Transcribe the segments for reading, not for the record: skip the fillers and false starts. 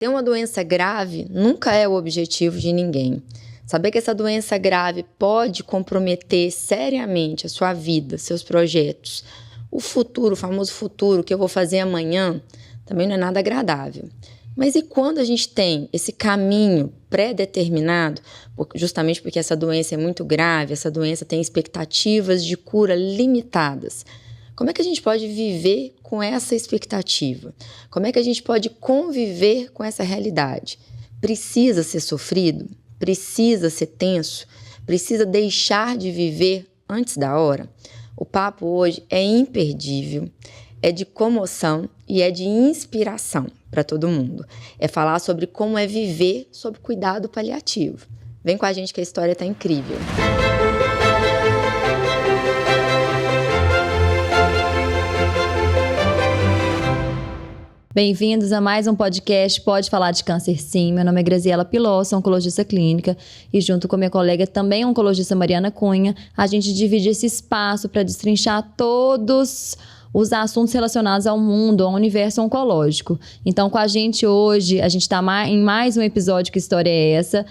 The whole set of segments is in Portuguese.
Ter uma doença grave nunca é o objetivo de ninguém. Saber que essa doença grave pode comprometer seriamente a sua vida, seus projetos, o futuro, o famoso futuro que eu vou fazer amanhã, também não é nada agradável. Mas e quando a gente tem esse caminho pré-determinado, justamente porque essa doença é muito grave, essa doença tem expectativas de cura limitadas? Como é que a gente pode viver com essa expectativa? Como é que a gente pode conviver com essa realidade? Precisa ser sofrido? Precisa ser tenso? Precisa deixar de viver antes da hora? O papo hoje é imperdível, é de comoção e é de inspiração para todo mundo. É falar sobre como é viver sob cuidado paliativo. Vem com a gente que a história está incrível. Bem-vindos a mais um podcast Pode Falar de Câncer Sim. Meu nome é Graziela Piló, sou oncologista clínica e junto com minha colega também oncologista Mariana Cunha, a gente divide esse espaço para destrinchar todos os assuntos relacionados ao mundo, ao universo oncológico. Então, com a gente hoje, a gente está em mais um episódio Que História é Essa?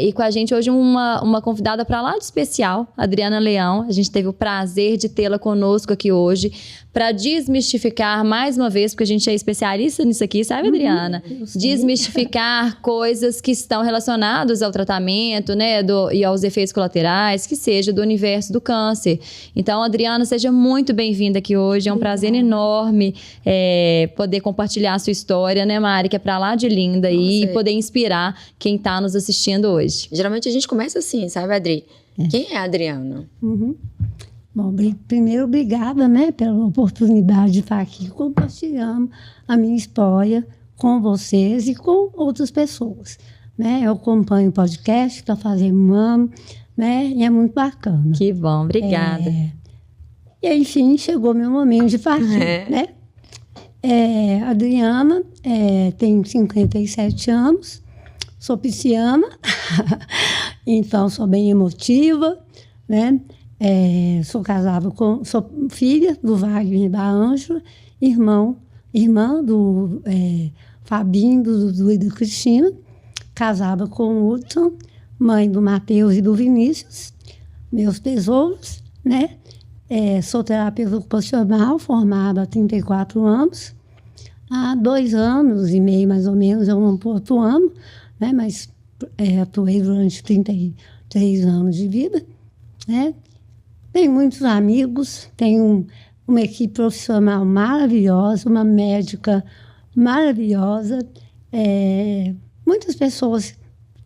E com a gente hoje uma convidada para lá de especial, Adriana Leão. A gente teve o prazer de tê-la conosco aqui hoje para desmistificar mais uma vez, porque a gente é especialista nisso aqui, sabe, Adriana? Desmistificar coisas que estão relacionadas ao tratamento, né, e aos efeitos colaterais, que seja do universo do câncer. Então, Adriana, seja muito bem-vinda aqui hoje. É um prazer enorme poder compartilhar a sua história, né, Mari? Que é pra lá de linda aí, e poder inspirar quem está nos assistindo hoje. Geralmente a gente começa assim, sabe, Adri? Quem é a Adriana? Bom, primeiro, obrigada, né, pela oportunidade de estar aqui compartilhando a minha história com vocês e com outras pessoas, né? Eu acompanho o podcast, está fazendo um ano, né, e é muito bacana. Que bom, obrigada. E, enfim, chegou meu momento de partir, né? A Adriana tem 57 anos, sou pisciana, então sou bem emotiva, né? Sou casada sou filha do Wagner e da Ângela, irmã do Fabinho, do Dudu e da Cristina, casada com o Hudson, mãe do Matheus e do Vinícius, meus tesouros, né? Sou terapeuta ocupacional, formada há 34 anos. Há 2 anos e meio, mais ou menos, eu não estou atuando, né? Mas atuei durante 33 anos de vida, né? Tenho muitos amigos, tenho uma equipe profissional maravilhosa, uma médica maravilhosa, muitas pessoas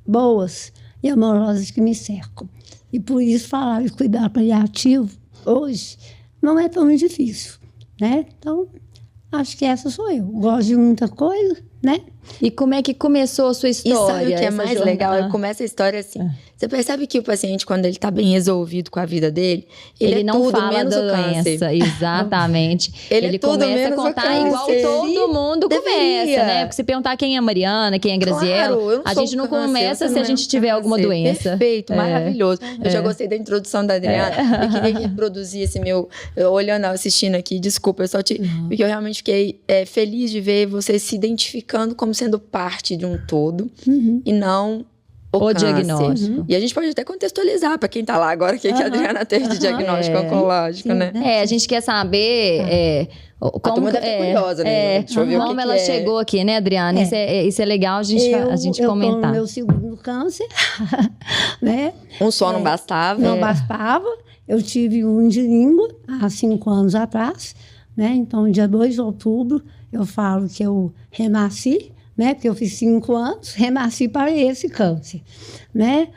boas e amorosas que me cercam. E por isso falar de cuidar paliativo hoje não é tão difícil, né? Então, acho que essa sou eu. Gosto de muita coisa, né? E como é que começou a sua história? E sabe o que é mais legal? Começa a história assim. Você percebe que o paciente, quando ele está bem resolvido com a vida dele, ele não tudo fala menos da doença. Exatamente. ele começa a contar igual todo mundo começa, né? Porque se perguntar quem é Mariana, quem é Graziela, a gente não começa se a gente tiver alguma doença. Perfeito, maravilhoso. Eu já gostei da introdução da Adriana. Eu queria que reproduzir esse meu... Olhando, assistindo aqui, desculpa, porque eu realmente fiquei feliz de ver você se identificando como sendo parte de um todo e não o diagnóstico. E a gente pode até contextualizar para quem tá lá agora o que a Adriana teve de diagnóstico oncológico, Sim, né? A gente quer saber como curiosa, né? Deixa eu ver como ela chegou aqui, né, Adriana? Isso é legal a gente comentar. Eu tô no meu segundo câncer, né? Um só não bastava? Não bastava. Eu tive um de língua há 5 anos atrás, né? Então, dia 2 de outubro, eu falo que eu renasci, né? Porque eu fiz 5 anos, renasci para esse câncer, né?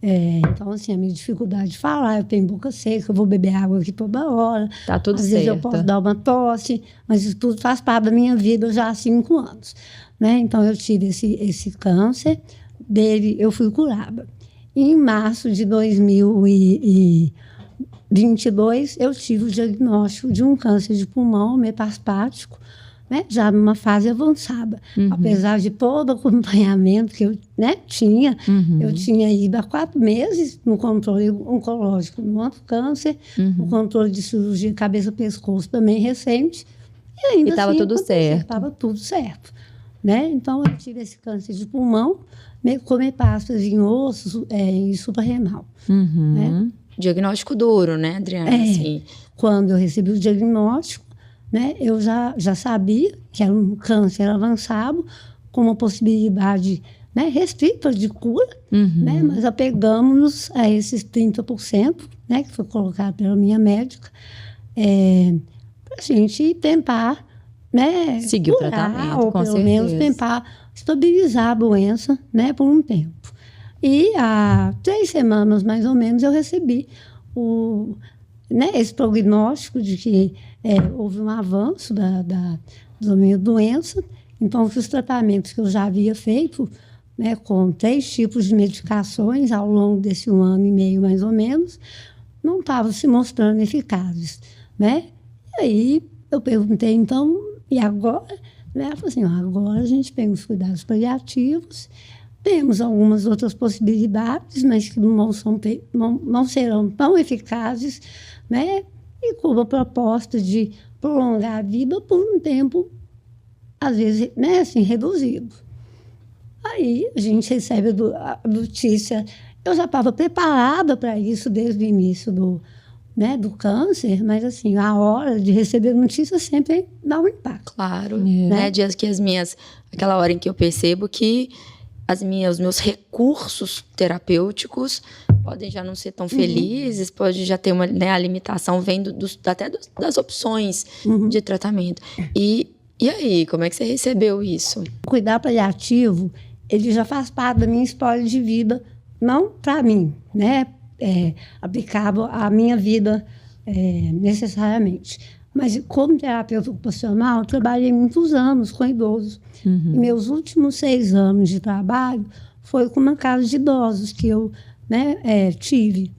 Então, assim, a minha dificuldade de falar, eu tenho boca seca, eu vou beber água aqui toda hora. Tá tudo certo. Às vezes eu posso dar uma tosse, mas isso tudo faz parte da minha vida já há 5 anos, né? Então, eu tive esse câncer, dele eu fui curada. E em março de 2022, eu tive o diagnóstico de um câncer de pulmão metastático, né, já numa fase avançada. Apesar de todo o acompanhamento que eu, né, tinha, eu tinha ido há 4 meses no controle oncológico no outro câncer, no controle de cirurgia cabeça-pescoço também recente. E ainda estava assim, tudo certo. Estava tudo certo. né? Então, eu tive esse câncer de pulmão, com metástases em ossos e suprarrenal. Né? Diagnóstico duro, né, Adriana? Assim. Quando eu recebi o diagnóstico, né, eu já sabia que era um câncer avançado, com uma possibilidade, né, restrita de cura, né, mas apegamos-nos a esses 30%, né, que foi colocado pela minha médica, para a gente tentar, né, seguir o tratamento, ou pelo menos tentar estabilizar a doença, né, por um tempo. E há 3 semanas, mais ou menos, eu recebi esse prognóstico de que houve um avanço da minha doença. Então, os tratamentos que eu já havia feito, né, com 3 tipos de medicações ao longo desse 1 ano e meio, mais ou menos, não estavam se mostrando eficazes, né? E aí, eu perguntei, então, e agora? Ela falou assim, agora a gente tem os cuidados paliativos, temos algumas outras possibilidades, mas que não serão tão eficazes, né? E com a proposta de prolongar a vida por um tempo, às vezes, né, assim, reduzido. Aí a gente recebe a notícia. Eu já estava preparada para isso desde o início do câncer, mas assim, a hora de receber a notícia sempre dá um impacto. Claro, né? Dias que aquela hora em que eu percebo que os meus recursos terapêuticos podem já não ser tão felizes, pode já ter uma, né, a limitação vem até das opções de tratamento. E aí, como é que você recebeu isso? O cuidado paliativo, ele já faz parte da minha história de vida, não para mim, né? Aplicável à minha vida necessariamente. Mas como terapeuta ocupacional, eu trabalhei muitos anos com idosos. E meus últimos 6 anos de trabalho foi com uma casa de idosos que eu, né, tive.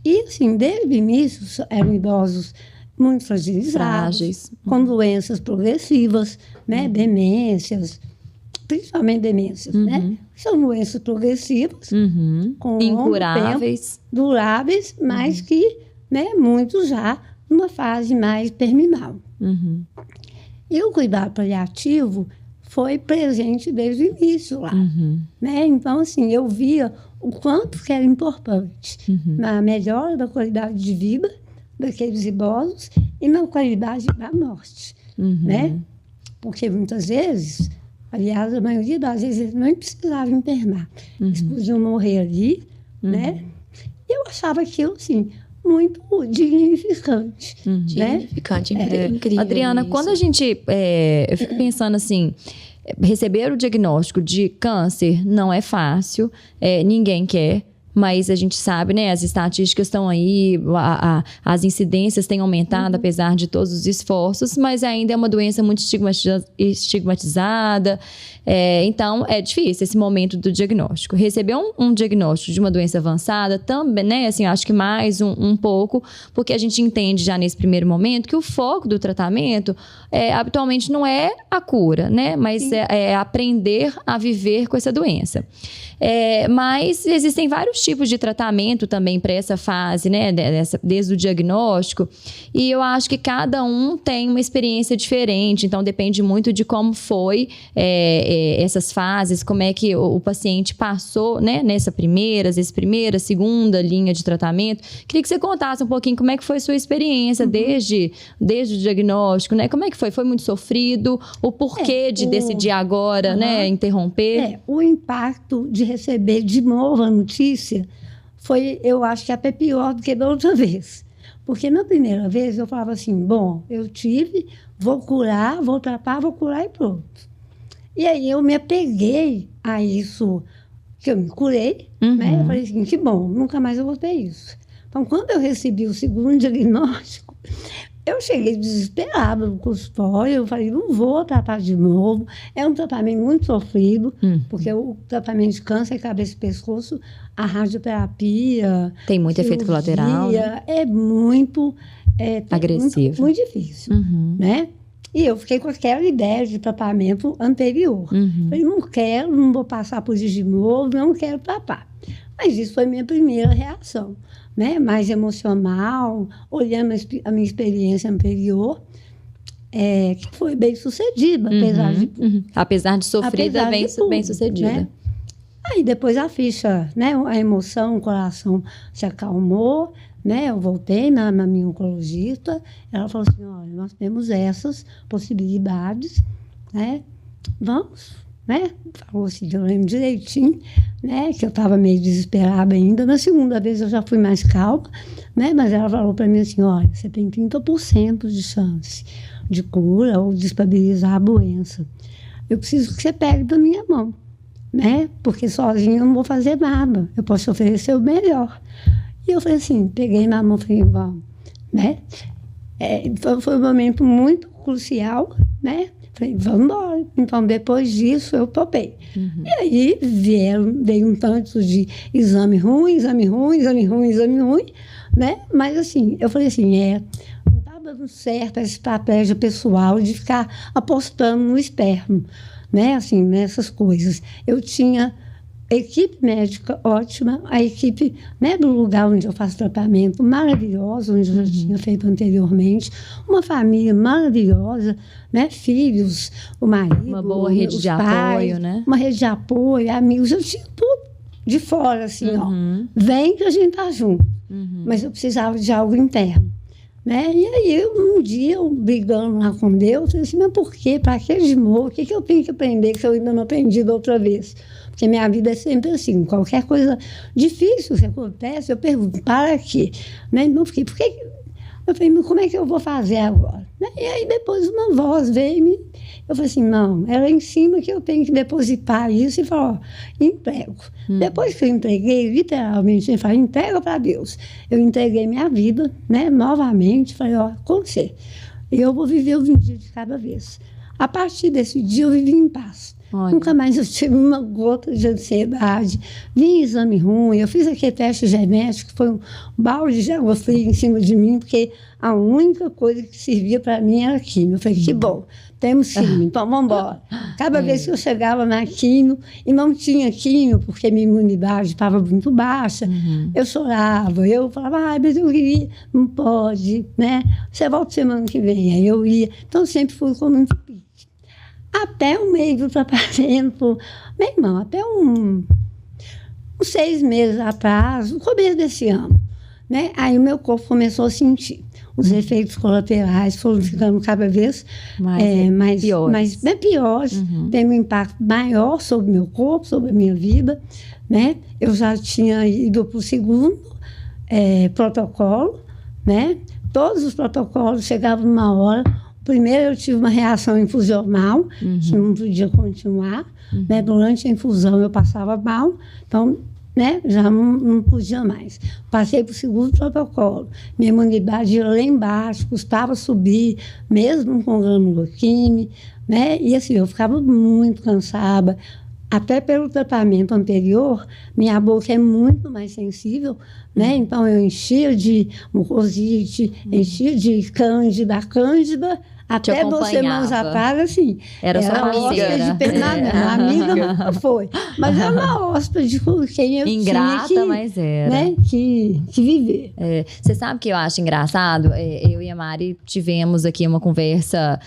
E, assim, desde o início, eram idosos muito fragilizados, com doenças progressivas, né, demências, principalmente demências, né? São doenças progressivas, com incuráveis, tempo, duráveis, mas que, né, muitos já numa fase mais terminal. E o cuidado paliativo foi presente desde o início lá, né? Então, assim, eu via o quanto que era importante na melhora da qualidade de vida daqueles idosos e na qualidade da morte, né? Porque muitas vezes, aliás, a maioria das vezes, eles não precisavam internar. Eles podiam morrer ali, né? E eu achava aquilo, assim, muito dignificante. Dignificante, incrível. Adriana, isso. quando a gente... eu fico pensando assim... Receber o diagnóstico de câncer não é fácil, ninguém quer, mas a gente sabe, né? As estatísticas estão aí, as incidências têm aumentado, apesar de todos os esforços, mas ainda é uma doença muito estigmatizada. Então, é difícil esse momento do diagnóstico. Receber um diagnóstico de uma doença avançada também, né? Assim, acho que mais um pouco, porque a gente entende já nesse primeiro momento que o foco do tratamento habitualmente não é a cura, né? Mas é aprender a viver com essa doença. Mas existem vários tipos de tratamento também para essa fase, né? Desde o diagnóstico. E eu acho que cada um tem uma experiência diferente. Então, depende muito de como foi essas fases, como é que o paciente passou, né? Nessa primeira, segunda linha de tratamento. Queria que você contasse um pouquinho como é que foi a sua experiência desde o diagnóstico, né? Como é que foi? Foi muito sofrido? O porquê de decidir agora, né? Interromper? O impacto de receber de novo a notícia foi, eu acho que até pior do que da outra vez. Porque na primeira vez eu falava assim, bom, eu tive, vou curar, vou tratar, vou curar e pronto. E aí eu me apeguei a isso, que eu me curei, né? Eu falei assim, que bom, nunca mais eu vou ter isso. Então, quando eu recebi o segundo diagnóstico, eu cheguei desesperada no consultório, eu falei, não vou tratar de novo. É um tratamento muito sofrido, porque o tratamento de câncer, cabeça e pescoço, a radioterapia... Tem muito efeito colateral, né? É muito... agressivo. Muito difícil, né? E eu fiquei com aquela ideia de tratamento anterior. Falei, não vou passar por isso de novo, não quero tratar. Mas isso foi minha primeira reação, né? Mais emocional, olhando a minha experiência anterior. que foi bem sucedida, Apesar de sofrida, bem sucedida. Né? Aí depois a ficha, né? A emoção, o coração se acalmou, né? Eu voltei na minha oncologista, ela falou assim, olha, nós temos essas possibilidades, né? Vamos, né? Falou assim, eu lembro direitinho, né? Que eu estava meio desesperada ainda. Na segunda vez eu já fui mais calma, né? Mas ela falou para mim assim, olha, você tem 30% de chance de cura ou de estabilizar a doença. Eu preciso que você pegue da minha mão, né? Porque sozinha eu não vou fazer nada. Eu posso oferecer o melhor. E eu falei assim, peguei na mão e falei, vamos, né? Foi um momento muito crucial, né? Falei, vamos embora. Então, depois disso, eu topei. E aí, veio um tanto de exame ruim, né? Mas, assim, eu falei assim, não tá dando certo essa estratégia pessoal de ficar apostando no esperma, né? Assim, nessas coisas. Eu tinha equipe médica ótima, a equipe, né, do lugar onde eu faço tratamento maravilhosa, onde eu já tinha feito anteriormente, uma família maravilhosa, né, filhos, o marido, uma boa rede de pais, apoio, né? Uma rede de apoio, amigos, eu tinha tudo de fora, assim, ó, vem que a gente tá junto, mas eu precisava de algo interno. Né? E aí, um dia, eu brigando lá com Deus, eu falei assim, mas por quê? Para que de novo? O que eu tenho que aprender que eu ainda não aprendi da outra vez? Porque minha vida é sempre assim, qualquer coisa difícil que acontece, eu pergunto, para quê? Né? Então, eu falei, mas como é que eu vou fazer agora? Né? E aí, depois, uma voz veio eu falei assim, não, era em cima que eu tenho que depositar isso e falar, ó, entrego. Depois que eu entreguei, literalmente, eu falei, entrega para Deus. Eu entreguei minha vida, né, novamente, falei, ó, com você, eu vou viver um dia de cada vez. A partir desse dia, eu vivi em paz. Olha. Nunca mais eu tive uma gota de ansiedade, nem exame ruim. Eu fiz aquele teste genético, foi um balde de água fria em cima de mim, porque a única coisa que servia para mim era químio. Eu falei, que bom, temos químio, então vamos embora. Cada vez que eu chegava na químio e não tinha químio, porque minha imunidade estava muito baixa, eu chorava, eu falava, ai, mas eu queria, não pode, né? Você volta semana que vem, aí eu ia. Então, sempre fui com muito pique. Até o meio do tratamento, meu irmão, até uns 6 meses atrás, no começo desse ano, né? Aí o meu corpo começou a sentir. Os efeitos colaterais foram ficando cada vez mais piores. Tem um impacto maior sobre o meu corpo, sobre a minha vida, né? Eu já tinha ido para o segundo protocolo, né? Todos os protocolos chegavam numa hora. Primeiro eu tive uma reação infusional, que não podia continuar, né? Durante a infusão eu passava mal, então, né? Já não podia mais. Passei para o segundo protocolo, minha imunidade ia lá embaixo, custava subir, mesmo com granuloquímio, né? E assim, eu ficava muito cansada. Até pelo tratamento anterior, minha boca é muito mais sensível, né? Então eu enchia de mucosite, enchia de cândida, até 2 semanas atrás, assim. Era sua amiga, amiga nunca foi. Mas era uma hóspede de quem eu ingrata, tinha mas era. Né, que viver. Você sabe o que eu acho engraçado? Eu e a Mari tivemos aqui uma conversa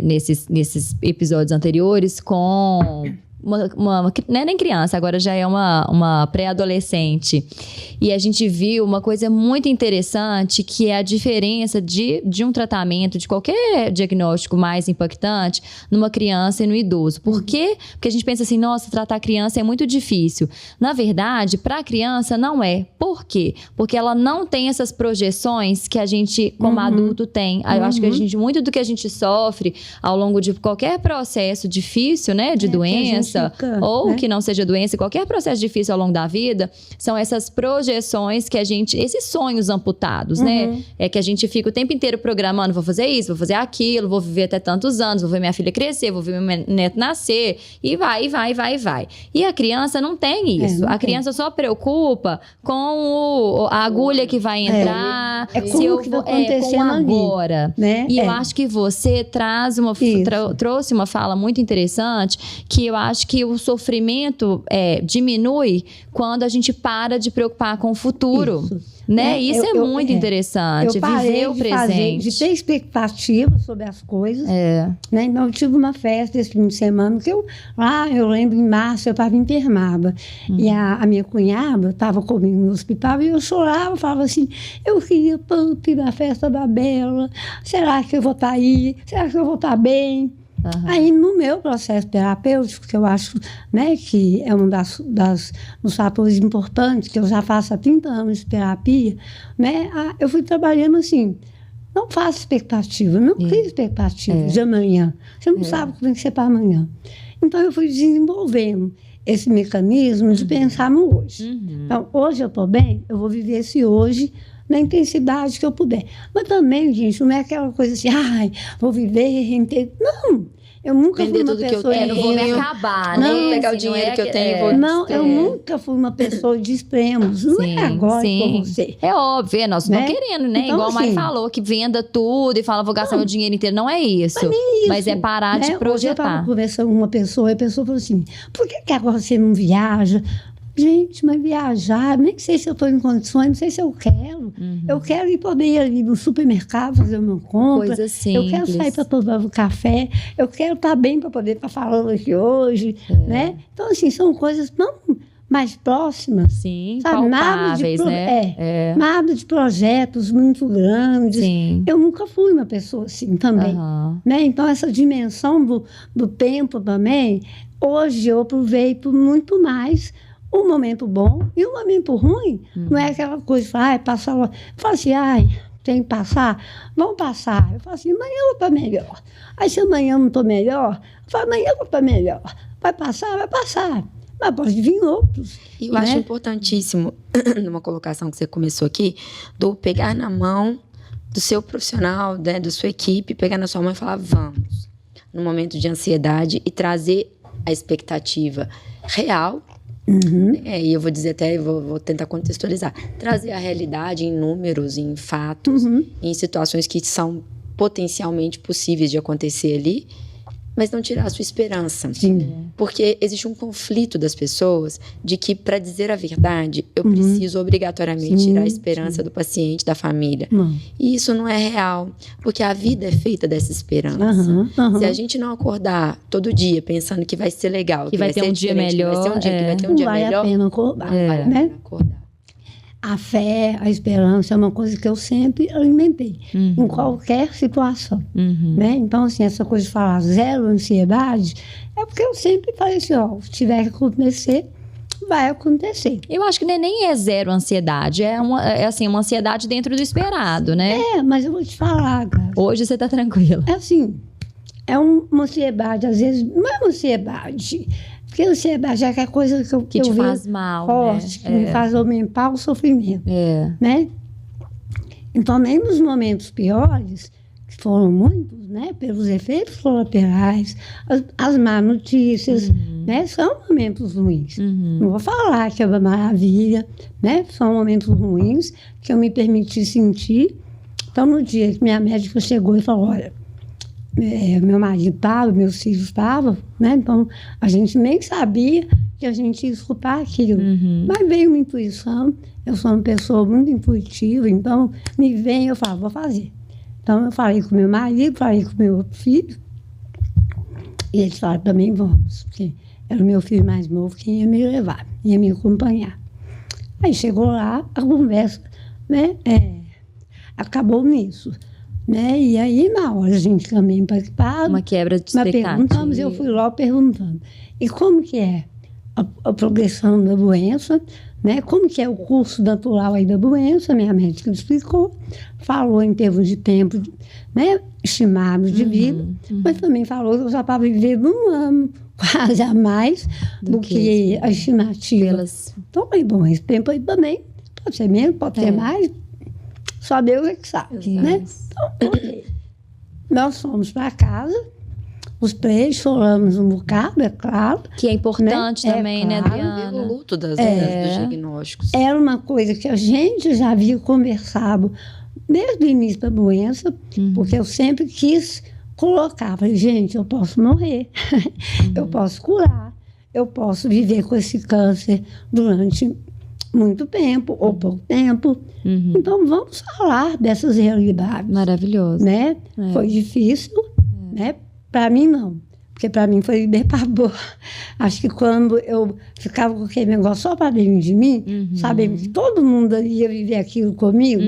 nesses episódios anteriores com... não é nem criança, agora já é uma pré-adolescente. E a gente viu uma coisa muito interessante, que é a diferença de um tratamento, de qualquer diagnóstico mais impactante, numa criança e no idoso. Por quê? Porque a gente pensa assim, nossa, tratar a criança é muito difícil. Na verdade, para a criança não é. Por quê? Porque ela não tem essas projeções que a gente, como adulto, tem. Eu acho que muito do que a gente sofre ao longo de qualquer processo difícil, né, de doença, ou que não seja doença, qualquer processo difícil ao longo da vida, são essas projeções que a gente, esses sonhos amputados, né? É que a gente fica o tempo inteiro programando, vou fazer isso, vou fazer aquilo, vou viver até tantos anos, vou ver minha filha crescer, vou ver meu neto nascer, e vai. E a criança não tem isso. A criança só preocupa com a agulha que vai entrar, se eu vou com agora. Né? E eu acho que você trouxe uma fala muito interessante, que eu acho acho que o sofrimento diminui quando a gente para de preocupar com o futuro. Né? Isso é muito interessante, eu parei viver o presente. De ter expectativa sobre as coisas. Né? Então, eu tive uma festa esse fim de semana, que eu lembro, em março, eu estava internada. E a minha cunhada estava comigo no hospital e eu chorava, falava assim, eu queria tanto ir na festa da Bela, será que eu vou estar aí? Será que eu vou estar bem? Aí, no meu processo terapêutico, que eu acho, né, que é um dos fatores importantes, que eu já faço há 30 anos de terapia, né, eu fui trabalhando assim, não faço expectativa, não crio expectativa de amanhã. Você não sabe o que vai ser para amanhã. Então, eu fui desenvolvendo esse mecanismo de pensar no hoje. Então, hoje eu estou bem, eu vou viver esse hoje na intensidade que eu puder. Mas também, gente, não é aquela coisa assim, vou viver inteiro. Não, eu nunca fui uma pessoa... não vou me acabar, né? Não pegar o dinheiro que eu tenho e vou... Não, eu nunca fui uma pessoa de extremos. Não é agora com você. É óbvio, nós não querendo, né? Então, igual a Mari falou, que venda tudo e fala, vou gastar meu dinheiro inteiro. Não é isso. Mas é parar de projetar. Hoje eu estava conversando com uma pessoa, e a pessoa falou assim, por que agora você não viaja? Gente, mas viajar, nem sei se eu estou em condições, não sei se eu quero. Eu quero poder ir ali no supermercado fazer uma compra. Coisa simples. Eu quero sair para tomar um café. Eu quero estar bem para poder estar falando aqui hoje. Né? Então, assim, são coisas tão mais próximas. Sim, sabe? palpáveis, né? Nada de projetos muito grandes. Sim. Eu nunca fui uma pessoa assim também. Né? Então, essa dimensão do tempo também, hoje eu aproveito muito mais um momento bom e um momento ruim. Não é aquela coisa de passar lá. Eu falo assim, tem que passar? Vamos passar. Eu falo assim, amanhã eu vou estar melhor. Aí se amanhã eu não estou melhor, eu falo, amanhã eu vou estar melhor. Vai passar? Vai passar. Mas pode vir outros. E eu acho importantíssimo, numa colocação que você começou aqui, do pegar na mão do seu profissional, né, da sua equipe, pegar na sua mão e falar, vamos. No momento de ansiedade e trazer a expectativa real. E eu vou dizer vou tentar contextualizar. Trazer a realidade em números, em fatos, em situações que são potencialmente possíveis de acontecer ali, mas não tirar a sua esperança. Porque existe um conflito das pessoas de que, para dizer a verdade, eu preciso obrigatoriamente tirar a esperança do paciente, da família. E isso não é real, porque a vida é feita dessa esperança. Se a gente não acordar todo dia pensando que vai ser legal, que vai ter um dia melhor, que vai ter um dia melhor, vale a pena acordar. Vale a pena acordar. A fé, a esperança é uma coisa que eu sempre alimentei, em qualquer situação. Né? Então, assim, essa coisa de falar zero ansiedade, é porque eu sempre falei assim, se tiver que acontecer, vai acontecer. Eu acho que nem é zero ansiedade, é uma ansiedade dentro do esperado, né? Mas eu vou te falar, cara. Hoje você tá tranquila. É assim, é uma ansiedade, às vezes, não é uma ansiedade... Porque a ansiedade é aquela coisa que eu te vejo faz mal, forte, né? que me faz aumentar o sofrimento. Né? Então, nem nos momentos piores, que foram muitos, né? Pelos efeitos colaterais, as más notícias, né? São momentos ruins. Não vou falar que é uma maravilha, né? São momentos ruins que eu me permiti sentir. Então, no dia que minha médica chegou e falou, olha, meu marido estava, meus filhos estavam, né? Então, a gente nem sabia que a gente ia escutar aquilo. Mas veio uma intuição, eu sou uma pessoa muito intuitiva, então me vem, eu falo, vou fazer. Então, eu falei com meu marido, falei com meu filho, e eles falaram, também vamos, porque era o meu filho mais novo que ia me levar, ia me acompanhar. Aí chegou lá, a conversa, né? Acabou nisso. Né? E aí, na hora, a gente também participava. Uma quebra de expectativa. Perguntamos, eu fui lá perguntando. E como que é a progressão da doença? Né? Como que é o curso natural aí da doença? Minha médica explicou. Falou em termos de tempo, né? Estimado de vida. Mas também falou que eu já estava vivendo 1 ano, quase a mais, do que a estimativa. Então, foi bom, esse tempo aí também. Pode ser menos, pode ser mais. Só Deus é que sabe, né? Então, nós fomos para casa, os 3 choramos um bocado, é claro. Que é importante, né? Também, claro, né, Adriana? Pelo luto dos diagnósticos. Era uma coisa que a gente já havia conversado desde o início da doença, porque eu sempre quis colocar, falei, gente, eu posso morrer, eu posso curar, eu posso viver com esse câncer durante muito tempo ou pouco tempo. Então, vamos falar dessas realidades. Maravilhoso. Né? Foi difícil, né? Para mim, não. Porque para mim foi libertador. Acho que quando eu ficava com aquele negócio só para dentro de mim, sabendo que todo mundo ia viver aquilo comigo,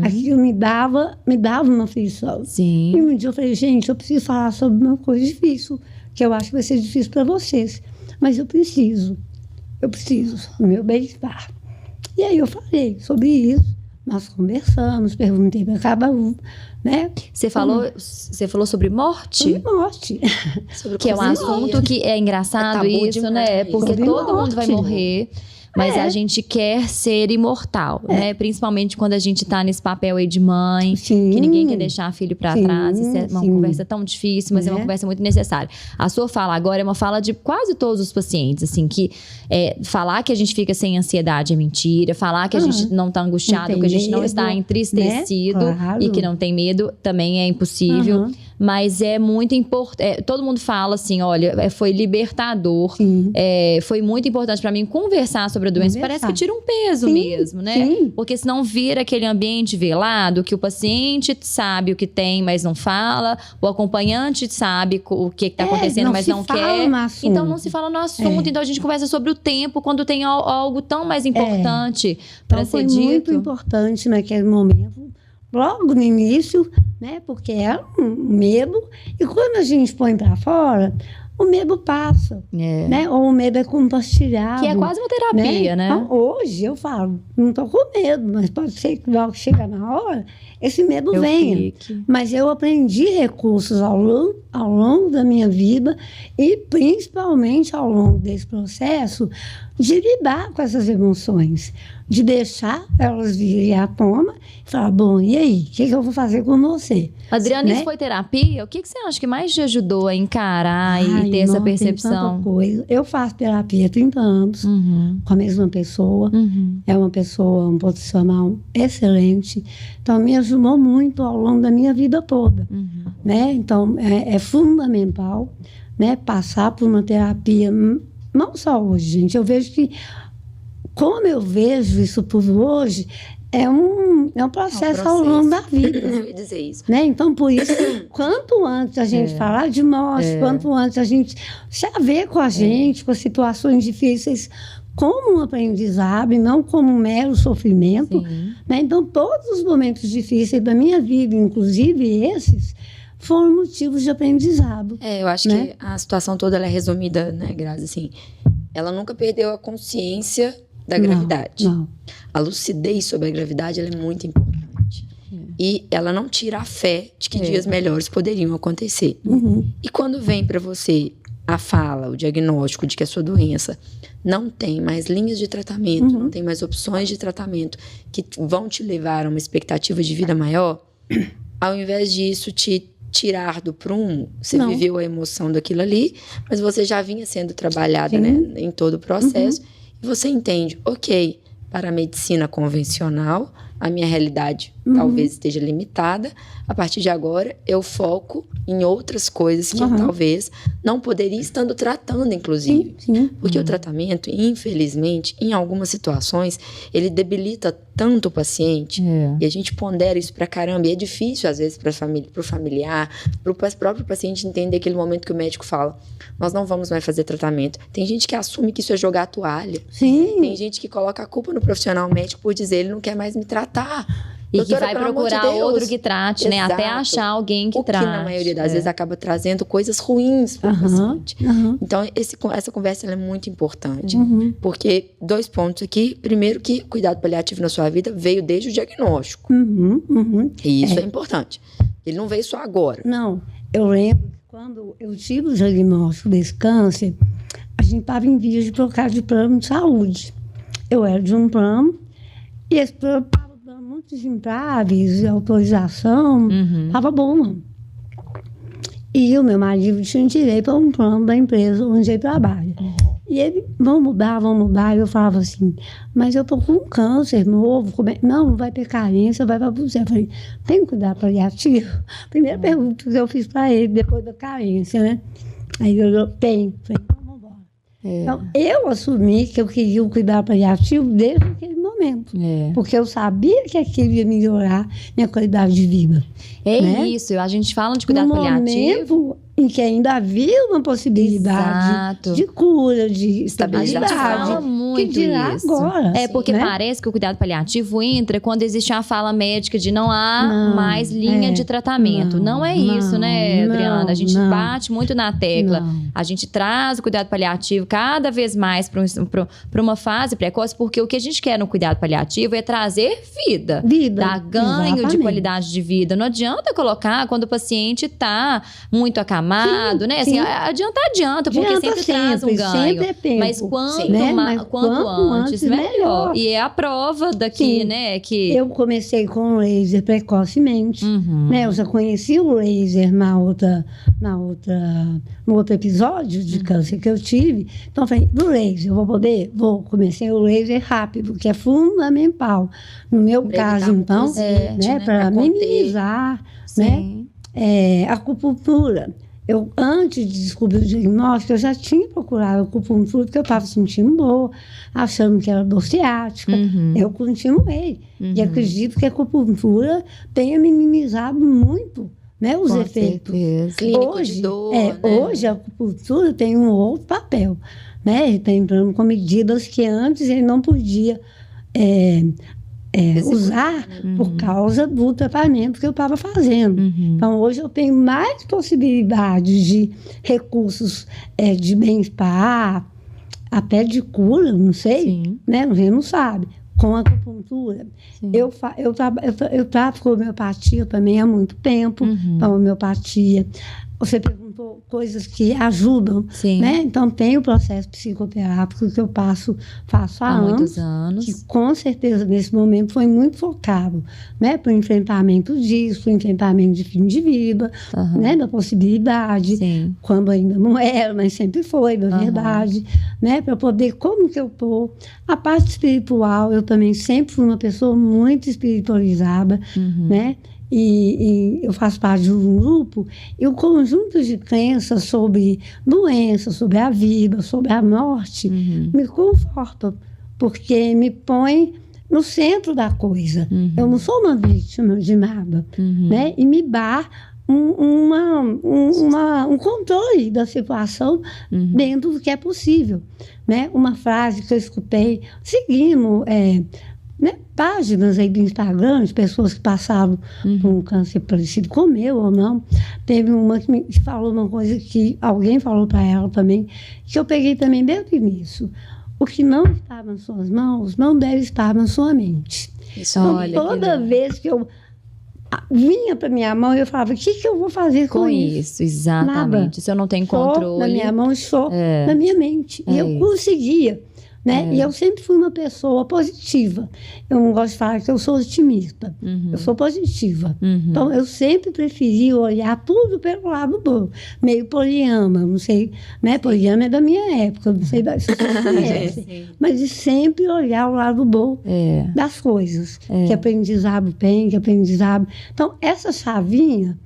aquilo me dava uma aflição. Sim. E um dia eu falei, gente, eu preciso falar sobre uma coisa difícil, que eu acho que vai ser difícil para vocês. Mas eu preciso do meu bem-estar. E aí eu falei sobre isso, nós conversamos, perguntei para cada um, né? Você falou sobre morte? Sobre morte. Que é um assunto que é engraçado isso, né? Porque Sobre todo mundo vai morte. morrer. Mas a gente quer ser imortal, né? Principalmente quando a gente tá nesse papel aí de mãe, Sim. que ninguém quer deixar filho pra trás. Isso é uma conversa tão difícil, mas é uma conversa muito necessária. A sua fala agora é uma fala de quase todos os pacientes, assim, que falar que a gente fica sem ansiedade é mentira, falar que a gente não tá angustiado, que a gente não está entristecido, né? Claro. e que não tem medo, também é impossível. Mas é muito importante. Todo mundo fala assim: olha, foi libertador. Foi muito importante pra mim conversar sobre a doença. Parece que tira um peso mesmo, né? Sim. Porque senão vira aquele ambiente velado que o paciente sabe o que tem, mas não fala. O acompanhante sabe o que tá acontecendo, mas não quer. Então não se fala no assunto. Então a gente conversa sobre o tempo quando tem algo tão mais importante para ser dito. Foi muito importante naquele momento. Logo no início, né? Porque é um medo. E quando a gente põe para fora, o medo passa. Né? Ou o medo é compartilhado. Que é quase uma terapia, né? Então, hoje eu falo, não estou com medo, mas pode ser que logo chega na hora, esse medo venha. Mas eu aprendi recursos ao longo da minha vida e principalmente ao longo desse processo de lidar com essas emoções, de deixar elas virem à tona e falar, bom, e aí? O que eu vou fazer com você? Adriana, né? Isso foi terapia? O que você acha que mais te ajudou a encarar e ter essa percepção? Tem tanta coisa. Eu faço terapia há 30 anos com a mesma pessoa. É uma pessoa, um profissional excelente. Então, me ajudou muito ao longo da minha vida toda. Né? Então, é fundamental, né, passar por uma terapia. Não só hoje, gente. Eu vejo que, como eu vejo isso tudo hoje, é um processo ao longo da vida. Eu ia dizer isso. Né? Então, por isso, quanto antes a gente falar de morte, quanto antes a gente se haver com a gente, com as situações difíceis, como um aprendizado e não como um mero sofrimento. Né? Então, todos os momentos difíceis da minha vida, inclusive esses, foram motivos de aprendizado. Eu acho que a situação toda ela é resumida, né, Grazi? Assim, ela nunca perdeu a consciência da gravidade. Não. A lucidez sobre a gravidade ela é muito importante. E ela não tira a fé de que dias melhores poderiam acontecer. E quando vem para você a fala, o diagnóstico de que a sua doença não tem mais linhas de tratamento, não tem mais opções de tratamento que vão te levar a uma expectativa de vida maior, ao invés disso te tirar do prumo, você viveu a emoção daquilo ali, mas você já vinha sendo trabalhada, né, em todo o processo, e você entende, ok, para a medicina convencional, a minha realidade talvez esteja limitada, a partir de agora eu foco em outras coisas que eu talvez não poderia estando tratando, inclusive. Porque o tratamento, infelizmente, em algumas situações, ele debilita tanto o paciente, e a gente pondera isso pra caramba, e é difícil às vezes pro familiar, pro próprio paciente entender aquele momento que o médico fala, nós não vamos mais fazer tratamento. Tem gente que assume que isso é jogar a toalha. Tem gente que coloca a culpa no profissional médico por dizer, ele não quer mais me tratar. E Doutora, que vai procurar outro que trate, né? Até achar alguém que trate. O que na maioria das vezes acaba trazendo coisas ruins para o paciente. Então, essa conversa ela é muito importante. Porque, 2 pontos aqui. Primeiro que cuidado paliativo na sua vida veio desde o diagnóstico. E isso é importante. Ele não veio só agora. Não. Eu lembro que quando eu tive o diagnóstico desse câncer, a gente estava em vias de trocar de plano de saúde. Eu era de um plano e esse plano estava dando muitos entraves, autorização, estava bom, não. E o meu marido tinha direito a um plano da empresa onde ele trabalha. E ele, vamos mudar. E eu falava assim, mas eu tô com um câncer novo. Não vai ter carência, vai para você. Eu falei, tem cuidado paliativo? Primeira pergunta que eu fiz para ele, depois da carência, né? Aí eu tenho. Falei, então vamos embora. Então, eu assumi que eu queria o cuidado paliativo desde aquele momento. Porque eu sabia que aquilo ia melhorar minha qualidade de vida. Né? Isso, a gente fala de cuidado paliativo. Momento em que ainda havia uma possibilidade de cura, de estabilidade. A gente fala muito que dirá isso. Agora. Porque parece que o cuidado paliativo entra quando existe a fala médica de não há mais linha de tratamento. Não é isso, né, Adriana? A gente bate muito na tecla. A gente traz o cuidado paliativo cada vez mais para uma fase precoce, porque o que a gente quer no cuidado paliativo é trazer vida. Dar ganho de qualidade de vida. Não adianta colocar quando o paciente está muito acamado, né? Assim, adianta, porque sempre traz um ganho. Sempre é tempo, mas quanto antes, melhor. E é a prova daqui, né? Que eu comecei com o laser precocemente, né? Eu já conheci o laser no outro episódio de câncer que eu tive. Então, eu falei, no laser, eu vou poder? Comecei o laser rápido, que é fundamental. No meu caso, então, né? Para minimizar, né? A acupuntura. Antes de descobrir o diagnóstico, eu já tinha procurado a acupuntura, porque eu estava sentindo dor, achando que era dor ciática. Eu continuei. E acredito que a acupuntura tenha minimizado muito, né, os efeitos. Hoje, hoje, a acupuntura tem um outro papel. Né? Ele está entrando com medidas que antes ele não podia usar por causa do tratamento que eu estava fazendo. Então, hoje eu tenho mais possibilidades de recursos de bem-estar, até de cura, não sei, né? A gente não sabe. Com a acupuntura. Eu trato com homeopatia também há muito tempo. A homeopatia. Você perguntou coisas que ajudam, né? Então, tem o processo psicoterápico que eu faço há muitos anos. Que, com certeza, nesse momento, foi muito focado, né? Para o enfrentamento disso, para o enfrentamento de fim de vida, né? Da possibilidade, quando ainda não era, mas sempre foi, da verdade, né? Para poder, como que eu estou. A parte espiritual, eu também sempre fui uma pessoa muito espiritualizada, né? E eu faço parte de um grupo, e o conjunto de crenças sobre doença, sobre a vida, sobre a morte, me conforta, porque me põe no centro da coisa. Eu não sou uma vítima de nada, né? E me dá um controle da situação dentro do que é possível, né? Uma frase que eu escutei, seguindo né, páginas aí do Instagram, de pessoas que passaram por um câncer parecido com o meu ou não. Teve uma que me falou uma coisa que alguém falou para ela também, que eu peguei também bem no início. O que não está nas suas mãos não deve estar na sua mente. Então, toda vez que eu vinha para minha mão, eu falava, o que eu vou fazer com isso? Exatamente. Nada. Se eu não tenho controle. Na minha mão, só na minha mente. E eu conseguia. Né? E eu sempre fui uma pessoa positiva. Eu não gosto de falar que eu sou otimista. Eu sou positiva. Então, eu sempre preferi olhar tudo pelo lado bom. Meio poliana, não sei, né? Poliana é da minha época, não sei se vocês conhecem. Mas de sempre olhar o lado bom das coisas. Que aprendizado tem, que aprendizado... Então, essa chavinha,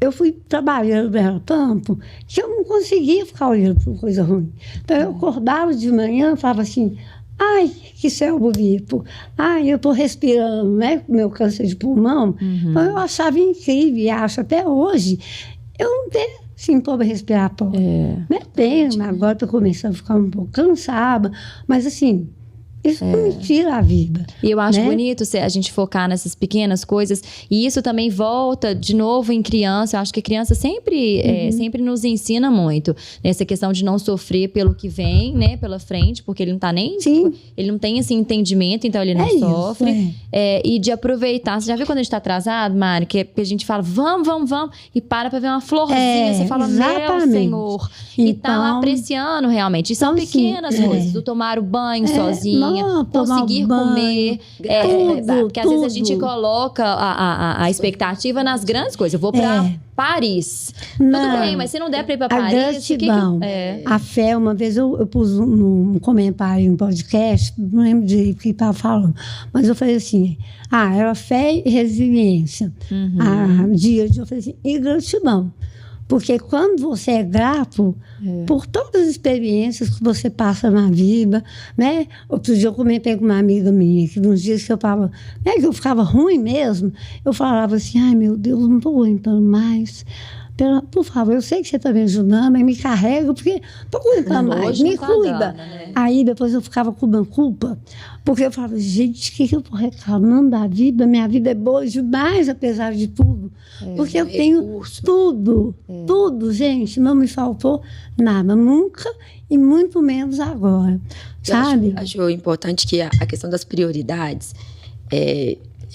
eu fui trabalhando ela tanto que eu não conseguia ficar olhando para coisa ruim. Então, eu acordava de manhã e falava assim, ai, que céu bonito. Ai, eu estou respirando, né? Com meu câncer de pulmão. Então, eu achava incrível e acho até hoje. Eu não tenho sintoma respiratório. Né? Tenho, agora estou começando a ficar um pouco cansada. Mas, assim... Isso me tira a vida. E eu acho bonito a gente focar nessas pequenas coisas. E isso também volta de novo em criança. Eu acho que criança sempre, sempre nos ensina muito. Nessa questão de não sofrer pelo que vem, né? Pela frente. Porque ele não tá nem... Ele não tem esse entendimento, então ele não sofre. E de aproveitar. Você já viu quando a gente tá atrasado, Mari? Que a gente fala, vamos. E para ver uma florzinha. Você fala, meu Senhor. Então, e tá lá apreciando realmente. E são pequenas coisas. Do tomar o banho sozinho. Conseguir comer. Porque às vezes a gente coloca a expectativa nas grandes coisas. Eu vou para Paris. Tudo bem, mas se não der para ir para Paris... A fé, uma vez eu pus num comentário em podcast, não lembro de o que estava falando, mas eu falei assim, era fé e resiliência. Eu falei assim, e gratidão. Porque quando você é grato por todas as experiências que você passa na vida, né? Outro dia eu comentei com uma amiga minha, que nos dias que eu tava, né, que eu ficava ruim mesmo, eu falava assim, ai meu Deus, não estou aguentando mais. Por favor, eu sei que você está me ajudando, mas me carrega, porque estou aguentando mais, me cuida. Né? Aí depois eu ficava com uma culpa, porque eu falava, gente, o que eu estou reclamando da vida? Minha vida é boa demais, apesar de tudo. Porque eu tenho tudo, tudo, gente, não me faltou nada, nunca, e muito menos agora, sabe? Acho importante que a questão das prioridades,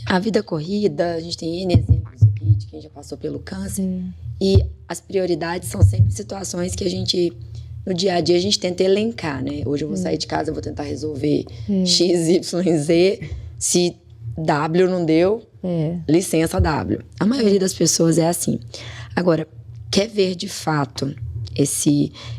a vida corrida, a gente tem N exemplos aqui de quem já passou pelo câncer, e as prioridades são sempre situações que a gente, no dia a dia, a gente tenta elencar, né? Hoje eu vou sair de casa, eu vou tentar resolver X, Y, Z. Se W não deu, licença W. A maioria das pessoas é assim. Agora, quer ver de fato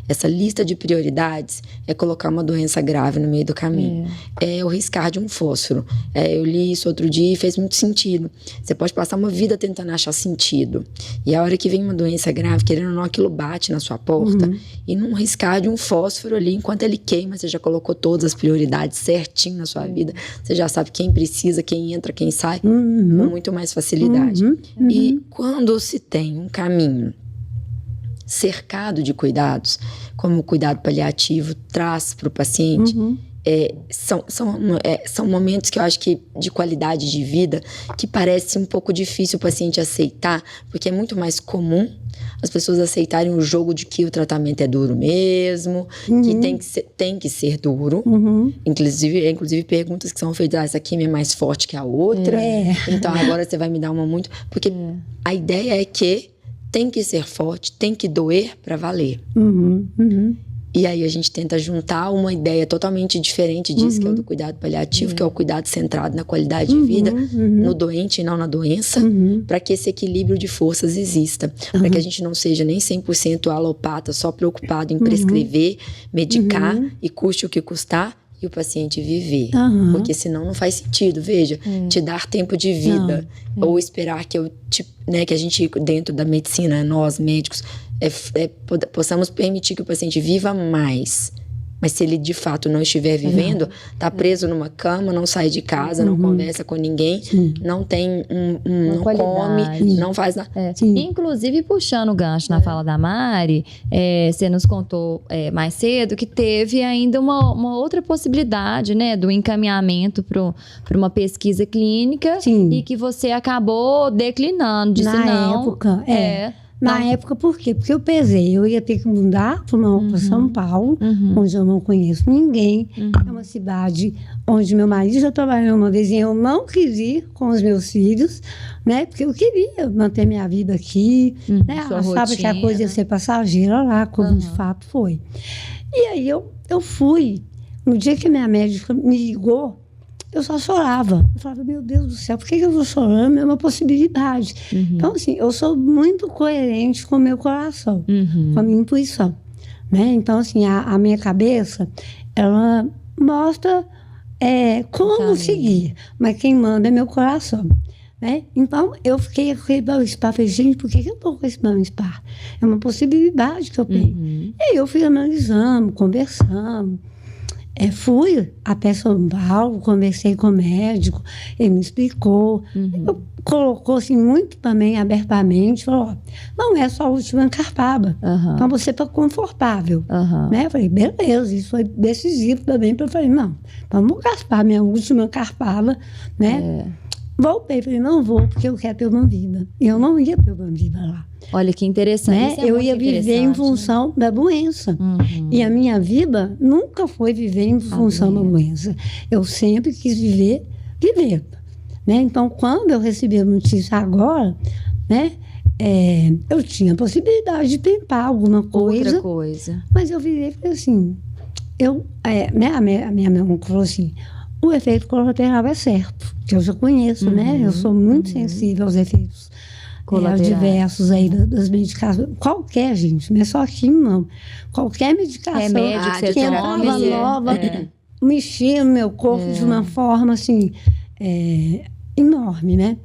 essa lista de prioridades, é colocar uma doença grave no meio do caminho. É o riscar de um fósforo. Eu li isso outro dia e fez muito sentido. Você pode passar uma vida tentando achar sentido. E a hora que vem uma doença grave, querendo ou não, aquilo bate na sua porta. E num riscar de um fósforo ali, enquanto ele queima, você já colocou todas as prioridades certinho na sua vida. Você já sabe quem precisa, quem entra, quem sai, com muito mais facilidade. E quando se tem um caminho cercado de cuidados, como o cuidado paliativo traz para o paciente, são momentos que eu acho que de qualidade de vida que parece um pouco difícil o paciente aceitar, porque é muito mais comum as pessoas aceitarem o jogo de que o tratamento é duro mesmo, que tem que ser duro. Inclusive perguntas que são feitas, essa química é mais forte que a outra, então agora você vai me dar uma muito... Porque a ideia é que tem que ser forte, tem que doer para valer. E aí a gente tenta juntar uma ideia totalmente diferente disso, que é o do cuidado paliativo, que é o cuidado centrado na qualidade de vida, no doente e não na doença, para que esse equilíbrio de forças exista. Para que a gente não seja nem 100% alopata, só preocupado em prescrever, medicar e custe o que custar, e o paciente viver. Porque senão não faz sentido. Veja, te dar tempo de vida, ou esperar que que a gente, dentro da medicina, nós médicos, possamos permitir que o paciente viva mais. Mas se ele de fato não estiver vivendo, tá preso numa cama, não sai de casa, não conversa com ninguém, não tem não come, não faz nada. Inclusive, puxando o gancho na fala da Mari, você nos contou mais cedo que teve ainda uma outra possibilidade, né, do encaminhamento para uma pesquisa clínica e que você acabou declinando, disse na época, Na época, por quê? Porque eu pesei, eu ia ter que mudar para São Paulo, onde eu não conheço ninguém. É uma cidade onde meu marido já trabalhou uma vez e eu não quis ir com os meus filhos, né? Porque eu queria manter minha vida aqui, né? Achava que a coisa ia ser passageira lá, como de fato foi. E aí eu fui. No dia que minha médica me ligou, eu só chorava. Eu falava, meu Deus do céu, por que eu vou chorando? É uma possibilidade. Então, assim, eu sou muito coerente com o meu coração, com a minha intuição, né? Então, assim, a minha cabeça, ela mostra como seguir, mas quem manda é meu coração, né? Então, eu fiquei com aquele mal-estar. Falei, gente, por que eu tô com esse mal-estar? É uma possibilidade que eu tenho. E aí eu fui analisando, conversando. Fui até São Paulo, conversei com o médico, ele me explicou. Eu colocou assim, muito também abertamente, falou, não é só a última carpaba, então você está confortável. Né? Eu falei, beleza, isso foi decisivo também, para eu falei, não, vamos carpar minha última carpaba, né? Voltei, falei, não vou, porque eu quero ter uma vida. E eu não ia ter uma vida lá. Olha que interessante. Né? Eu ia viver em função da doença. E a minha vida nunca foi viver em função da doença. Eu sempre quis viver. Né? Então, quando eu recebi a notícia agora, né, eu tinha a possibilidade de tentar alguma coisa. Outra coisa. Mas eu virei e falei assim, né, a minha mãe falou assim, o efeito colateral é certo, que eu já conheço, né? Eu sou muito sensível aos efeitos adversos aí das medicações. Qualquer, gente, não é só químio, não. Qualquer medicação remédio que que entrava nova, mexia no meu corpo de uma forma, assim, enorme, né?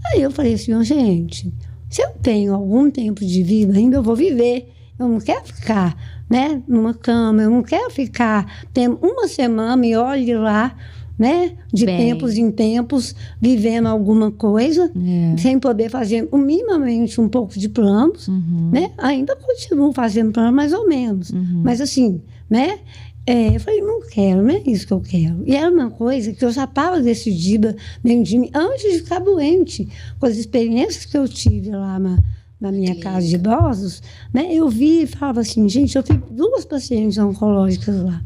Aí eu falei assim, gente, se eu tenho algum tempo de vida ainda, eu vou viver. Eu não quero ficar, né, numa cama, eu não quero ficar tendo uma semana e olhe lá, né, de tempos em tempos, vivendo alguma coisa, sem poder fazer minimamente um pouco de planos, né? Ainda continuo fazendo planos mais ou menos, mas assim, né? Eu falei, não quero, não é isso que eu quero. E era uma coisa que eu já estava decidida dentro de mim, antes de ficar doente, com as experiências que eu tive lá na minha casa de idosos, né? Eu vi e falava assim, gente, eu tive 2 pacientes oncológicas lá,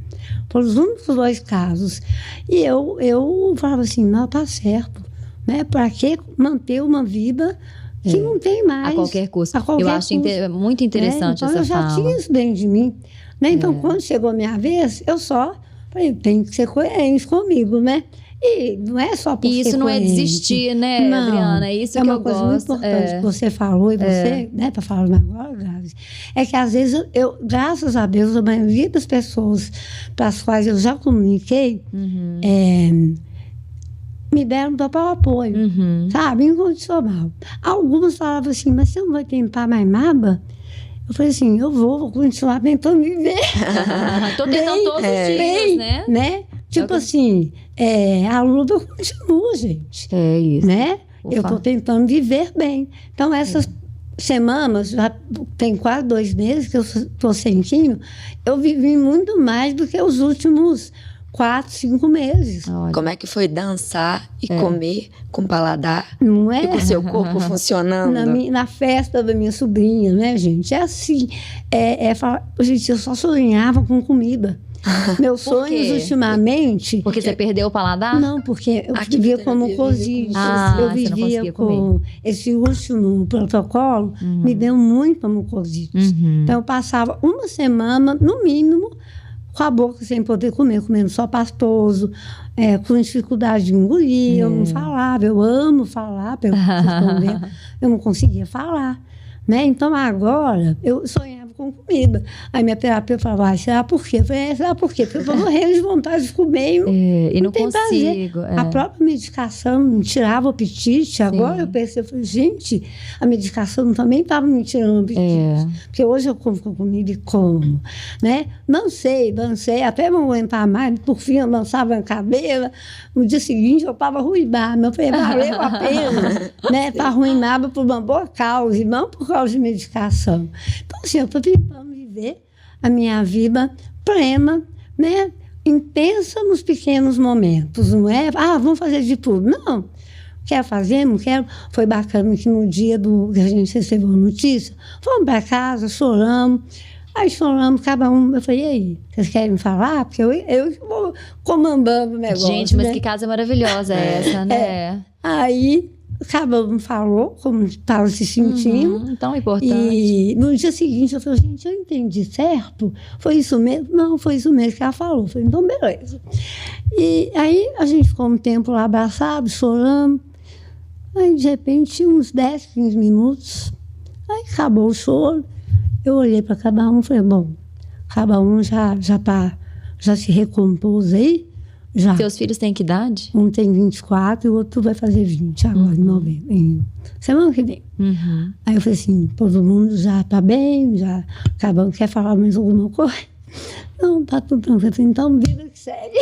foram os únicos 2 casos. E eu falava assim, não, tá certo, né? Para que manter uma vida que não tem mais? A qualquer custo. Eu acho muito interessante então essa fala. Eu já tinha isso dentro de mim, né? Então, quando chegou a minha vez, eu só falei, tem que ser coerente comigo, né? E não é só por E isso ser não coerente. é desistir, né, Não, Adriana? É isso que eu gosto. É uma coisa muito importante que você falou, e você, né, tá falando agora, Grazi, é que às vezes eu, graças a Deus, a maioria das pessoas para as quais eu já comuniquei, me deram total apoio, sabe? Incondicional. Algumas falavam assim, mas você não vai tentar mais nada? Eu falei assim, eu vou continuar tentando viver. Tô tentando todos os dias, né? Tipo assim, a luta continua, gente. É isso. Né? Eu tô tentando viver bem. Então, essas semanas, já tem quase 2 meses que eu tô sentindo, eu vivi muito mais do que os últimos 4, 5 meses. Olha. Como é que foi dançar e comer com paladar? Não é? E com o seu corpo funcionando? Na festa da minha sobrinha, né, gente? É assim. Gente, eu só sonhava com comida. Meus sonhos, ultimamente... Porque você perdeu o paladar? Não, porque eu vivia como cozide. Eu vivia com... Esse último protocolo me deu muita mucosite. Então, eu passava uma semana, no mínimo, com a boca sem poder comer, comendo só pastoso, com dificuldade de engolir, eu não falava, eu amo falar, para eu responder, eu não conseguia falar, né? Então, agora, eu sonhava com comida. Aí minha terapeuta falava, será por quê? Eu falei, será por quê? Porque eu tô morrendo de vontade de comer e não consigo. A própria medicação me tirava o apetite. Agora eu pensei, eu falei, gente, a medicação também estava me tirando o apetite. Porque hoje eu como comida e como, né? Dancei, até não aguentar mais. Por fim, eu dançava na cadeira. No dia seguinte, eu estava arruinada. Eu falei, valeu a pena, né? Tá arruinada por uma boa causa e não por causa de medicação. Então, assim, eu estou tentando viver a minha vida plena, né? Intensa nos pequenos momentos, não é? Vamos fazer de tudo. Não. Quer fazer, não quero. Foi bacana que no dia que a gente recebeu a notícia, fomos para casa, choramos. Aí choramos, cada um. Eu falei, e aí, vocês querem falar? Porque eu que vou comandando o negócio. Gente, mas né? que casa maravilhosa essa, né? Aí, cada um falou como estava se sentindo. Tão importante. E no dia seguinte, eu falei, gente, eu entendi certo? Foi isso mesmo? Não, foi isso mesmo que ela falou. Eu falei, então, beleza. E aí, a gente ficou um tempo lá abraçado, chorando. Aí, de repente, uns 10, 15 minutos, aí acabou o choro. Eu olhei para cada um e falei, bom, cada um já se recompôs aí. Já. Seus filhos têm que idade? Um tem 24 e o outro vai fazer 20 agora, em novembro, semana que vem. Aí eu falei assim, todo mundo já tá bem, já cada um quer falar mais alguma coisa. Não, tá tudo tranquilo. Então, vida que segue.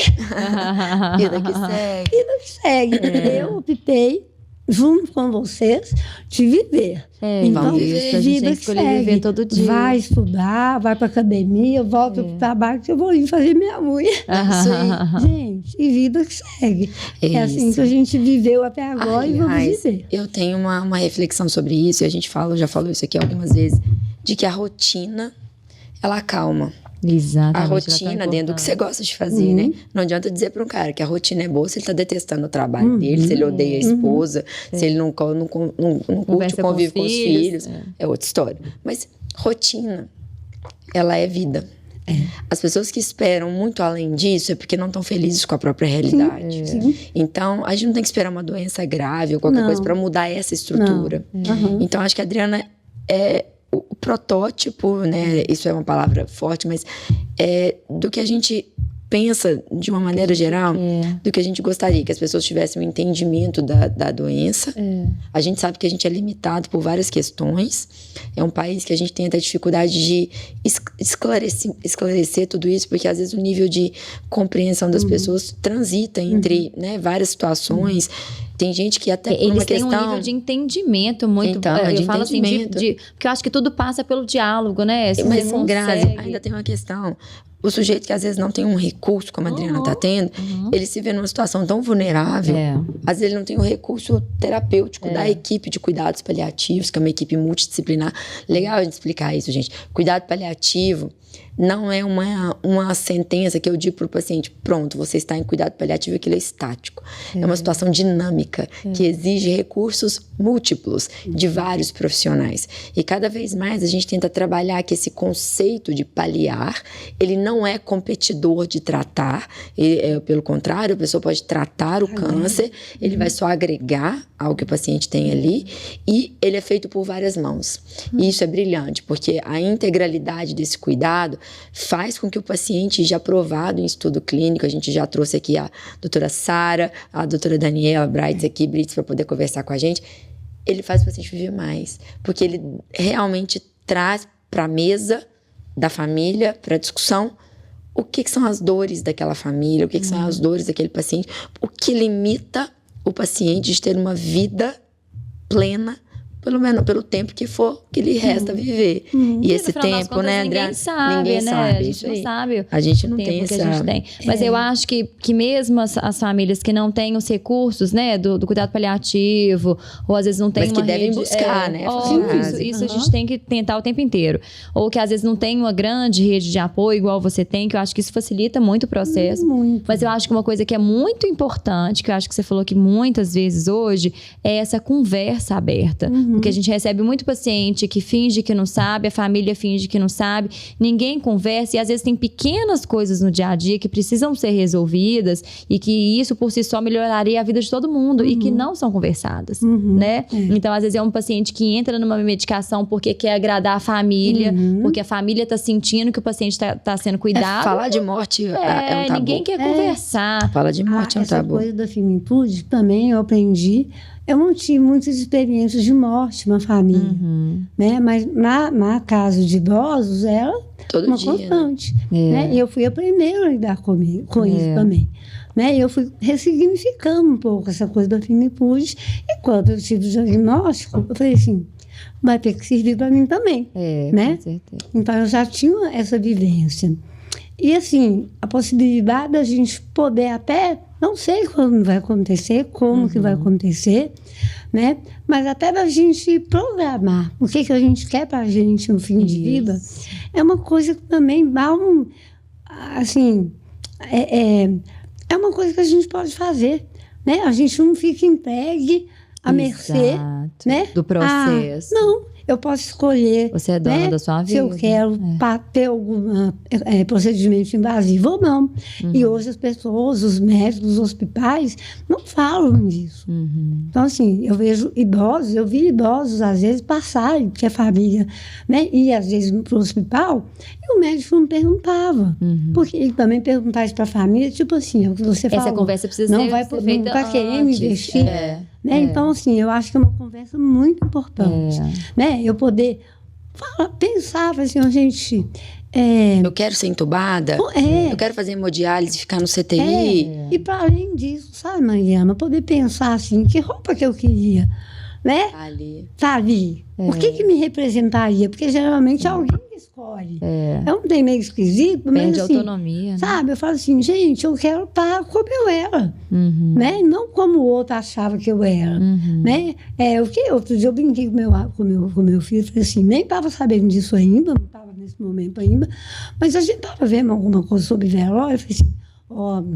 Vida que segue. Vida que segue. Eu optei, junto com vocês, de viver. Então, viver, a gente tem que escolher viver todo dia. Vai estudar, vai pra academia, volta pro trabalho, que eu vou ir fazer minha unha. Isso aí. Gente, e vida que segue. É assim que a gente viveu até agora e vamos viver. Eu tenho uma reflexão sobre isso, e a gente já falou isso aqui algumas vezes, de que a rotina, ela acalma. Exatamente. A rotina dentro do que você gosta de fazer, né? Não adianta dizer para um cara que a rotina é boa se ele tá detestando o trabalho dele, se ele odeia a esposa, se ele não curte o convívio com os filhos. É outra história. Mas rotina, ela é vida. As pessoas que esperam muito além disso é porque não estão felizes com a própria realidade. Então, a gente não tem que esperar uma doença grave ou qualquer coisa para mudar essa estrutura. Então, acho que a Adriana é o protótipo, né? Isso é uma palavra forte, mas do que a gente pensa de uma maneira geral do que a gente gostaria, que as pessoas tivessem um entendimento da doença. A gente sabe que a gente é limitado por várias questões. É um país que a gente tem até dificuldade de esclarecer tudo isso, porque às vezes o nível de compreensão das pessoas transita entre várias situações. Tem gente que até por uma questão... Eles têm um nível de entendimento muito... Então, eu falo assim, porque eu acho que tudo passa pelo diálogo, né? Mas, Grazi, ainda tem uma questão. O sujeito que às vezes não tem um recurso, como a Adriana está tendo, ele se vê numa situação tão vulnerável. Às vezes ele não tem o recurso terapêutico da equipe de cuidados paliativos, que é uma equipe multidisciplinar. Legal a gente explicar isso, gente. Cuidado paliativo não é uma sentença que eu digo para o paciente, pronto, você está em cuidado paliativo, aquilo é estático. É uma situação dinâmica, que exige recursos múltiplos de vários profissionais. E cada vez mais a gente tenta trabalhar que esse conceito de paliar, ele não é competidor de tratar, pelo contrário, a pessoa pode tratar o câncer, ele vai só agregar ao que o paciente tem ali, e ele é feito por várias mãos. E isso é brilhante, porque a integralidade desse cuidado faz com que o paciente, já aprovado em estudo clínico, a gente já trouxe aqui a doutora Sara, a doutora Daniela Brites aqui, para poder conversar com a gente, ele faz o paciente viver mais, porque ele realmente traz para a mesa da família, para a discussão, o que são as dores daquela família, o que são as dores daquele paciente, o que limita o paciente de ter uma vida plena, pelo menos pelo tempo que for que lhe resta viver. E esse tempo, contas, né, André? Ninguém sabe. A gente não sabe. A gente não tem essa... que a gente tem. Mas eu acho que mesmo as famílias que não têm os recursos, né, do cuidado paliativo, ou às vezes não tem uma devem rede, buscar, né? Isso a gente tem que tentar o tempo inteiro. Ou que às vezes não tem uma grande rede de apoio igual você tem, que eu acho que isso facilita muito o processo. Mas eu acho que uma coisa que é muito importante, que eu acho que você falou que muitas vezes hoje, é essa conversa aberta. Porque a gente recebe muito paciente que finge que não sabe, a família finge que não sabe, ninguém conversa, e às vezes tem pequenas coisas no dia a dia que precisam ser resolvidas e que isso por si só melhoraria a vida de todo mundo e que não são conversadas, né? Então, às vezes é um paciente que entra numa medicação porque quer agradar a família, porque a família tá sentindo que o paciente tá sendo cuidado. Falar de morte é um tabu. Ninguém quer conversar. Falar de morte é um tabu. Essa coisa da finitude também eu aprendi. Eu não tive muitas experiências de morte na família, né? Mas na casa de idosos era uma constante, né? E eu fui a primeira a lidar com isso também, né? E eu fui ressignificando um pouco essa coisa da finitude. E quando eu tive o diagnóstico, eu falei assim, vai ter que servir para mim também, né? Com certeza. Então eu já tinha essa vivência. E assim, a possibilidade da gente poder até, não sei quando vai acontecer, como que vai acontecer, né? Mas até da gente programar o que a gente quer pra gente no fim de vida, é uma coisa que também dá assim, é uma coisa que a gente pode fazer, né? A gente não fica entregue à mercê, né? Do processo. Não. Eu posso escolher. Você é dona da sua vida. Se eu quero ter algum procedimento invasivo ou não. E hoje as pessoas, os médicos, os hospitais, não falam disso. Então, assim, eu vejo idosos, eu vi idosos, às vezes, passarem, porque a família, né, ia, às vezes, para o hospital, e o médico não perguntava. Porque ele também perguntava isso para a família, tipo assim, é o que você falou. Essa conversa precisa ser feita não vai querendo investir. Né? Então, assim, eu acho que é uma conversa muito importante. Né? Eu poder pensar, assim, gente... eu quero ser entubada, eu quero fazer hemodiálise e ficar no CTI. E para além disso, sabe, Mariana, poder pensar assim, que roupa que eu queria, né? Tá ali. O que me representaria? Porque geralmente alguém escolhe. É um trem meio esquisito, mas perde assim, autonomia, né? Sabe? Eu falo assim, gente, eu quero estar como eu era, né? Não como o outro achava que eu era, né? Outro dia eu brinquei com meu filho, falei assim, nem estava sabendo disso ainda, não estava nesse momento ainda, mas a gente estava vendo alguma coisa sobre velório, eu falei assim,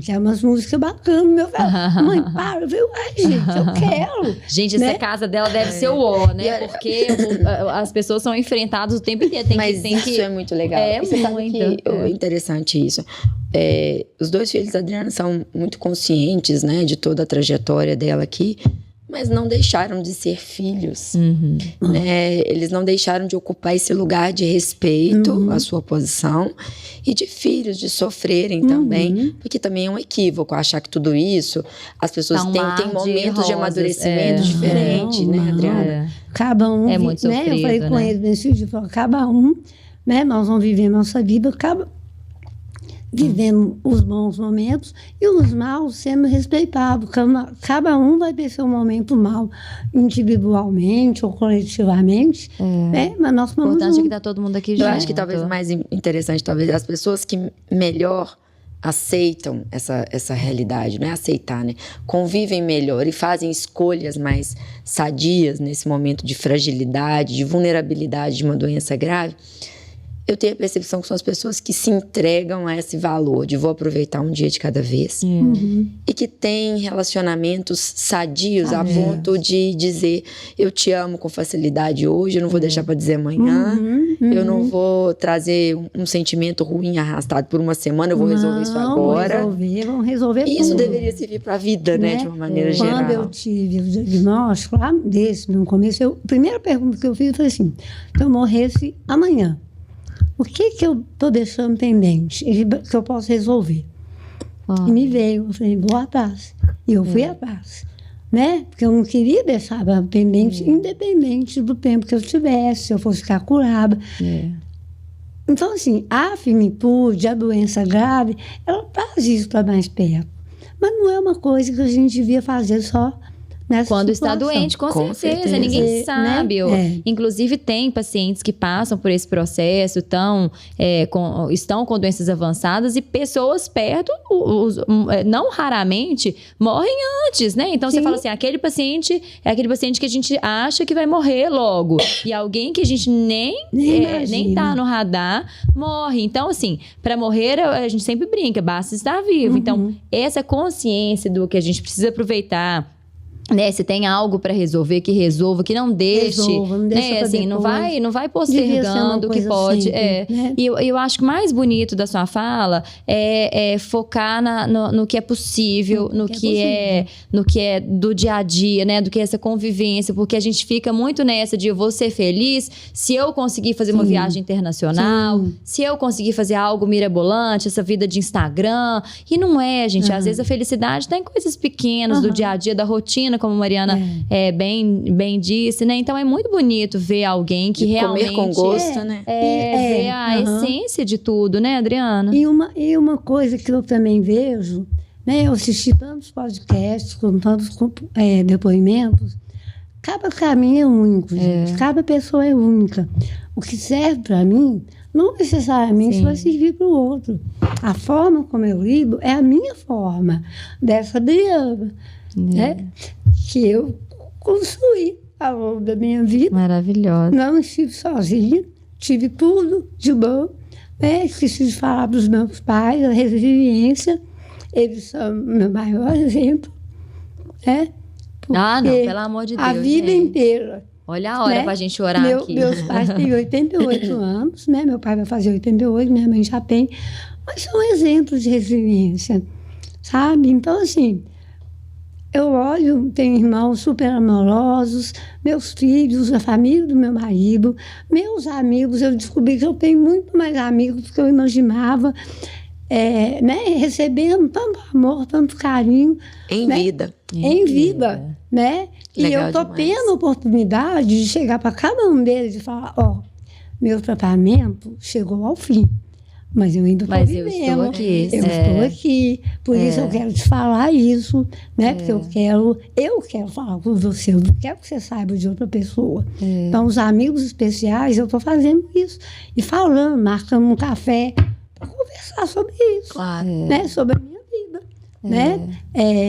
tem umas músicas bacanas, meu velho. Mãe, para. Eu falei, uai, gente, eu quero. Gente, essa casa dela deve ser o ó, né? Porque as pessoas são enfrentadas o tempo inteiro. Isso é muito legal. Você sabe que é interessante isso. Os dois filhos da Adriana são muito conscientes, né, de toda a trajetória dela aqui. mas não deixaram de ser filhos. Né? Eles não deixaram de ocupar esse lugar de respeito à sua posição e de filhos de sofrerem também, porque também é um equívoco achar que tudo isso, as pessoas têm momentos de amadurecimento diferentes, né, Adriana? Cada um, é muito sofrido, né? Eu falei com eles nesse dia, cada um, né? Nós vamos viver nossa vida, vivendo os bons momentos e os maus sendo respeitados. Cada um vai ter seu momento mal, individualmente ou coletivamente, né? Mas nós vamos. O importante é que tá todo mundo aqui junto. Eu acho que talvez o mais interessante, talvez as pessoas que melhor aceitam essa realidade, não é aceitar, né? Convivem melhor e fazem escolhas mais sadias nesse momento de fragilidade, de vulnerabilidade de uma doença grave. Eu tenho a percepção que são as pessoas que se entregam a esse valor de vou aproveitar um dia de cada vez. E que têm relacionamentos sadios a ponto de dizer eu te amo com facilidade hoje, eu não vou deixar para dizer amanhã, eu não vou trazer um sentimento ruim arrastado por uma semana, eu vou resolver isso agora. Vamos resolver Isso tudo. deveria servir para a vida, né? De uma maneira geral. Quando eu tive o diagnóstico lá no começo, a primeira pergunta que eu fiz foi assim, se eu morresse amanhã, o que eu estou deixando pendente que eu posso resolver? E me veio, eu falei, vou atrás. E eu fui atrás, né? Porque eu não queria deixar pendente, independente do tempo que eu tivesse, se eu fosse ficar curada. Então, assim, a finitude, a doença grave, ela traz isso para mais perto. Mas não é uma coisa que a gente devia fazer só nessa quando situação. está doente, com certeza. Ninguém Né? sabe. Inclusive, tem pacientes que passam por esse processo, estão com doenças avançadas e pessoas perto, não raramente, morrem antes, né? Então, você fala assim, aquele paciente é aquele paciente que a gente acha que vai morrer logo. E alguém que a gente nem tá no radar, morre. Então, assim, para morrer, a gente sempre brinca, basta estar vivo. Então, essa consciência do que a gente precisa aproveitar, né, se tem algo para resolver, que resolva, que não deixe, não deixa né, assim, não vai postergando o que pode. Simples, né? E eu acho que o mais bonito da sua fala é focar no que é possível, no que é do dia a dia, né, do que é essa convivência, porque a gente fica muito nessa de eu vou ser feliz se eu conseguir fazer uma viagem internacional, se eu conseguir fazer algo mirabolante, essa vida de Instagram. E não é, gente. Às vezes a felicidade está em coisas pequenas do dia a dia, da rotina, como a Mariana bem disse, né? Então é muito bonito ver alguém que realmente... Comer com gosto, né? Ver a essência de tudo, né, Adriana? E uma coisa que eu também vejo, né? Eu assisti tantos podcasts com tantos depoimentos. Cada caminho é único, gente. Cada pessoa é única. O que serve para mim não necessariamente vai servir para o outro. A forma como eu lido é a minha forma, dessa Adriana, né? Que eu construí ao longo da minha vida. Maravilhosa. Não estive sozinha, tive tudo de bom. Né? Esqueci de falar dos meus pais, a resiliência. Eles são o meu maior exemplo. Né? Não, pelo amor de Deus. A vida inteira. Olha a hora pra gente orar aqui. Meus pais têm 88 anos, né? Meu pai vai fazer 88, minha mãe já tem. Mas são exemplos de resiliência, sabe? Então, assim, eu olho, tenho irmãos super amorosos, meus filhos, a família do meu marido, meus amigos. Eu descobri que eu tenho muito mais amigos do que eu imaginava, né? Recebendo tanto amor, tanto carinho. Em vida. Em vida, né? E Legal eu tô demais. tendo a oportunidade de chegar para cada um deles e falar, meu tratamento chegou ao fim. Mas eu ainda estou vivendo. Eu estou aqui. Eu estou aqui. Por isso eu quero te falar isso, né? Porque eu quero falar com você. Eu não quero que você saiba de outra pessoa. Então, os amigos especiais, eu estou fazendo isso. E falando, marcando um café para conversar sobre isso. Claro. Né? Sobre a minha vida. Né?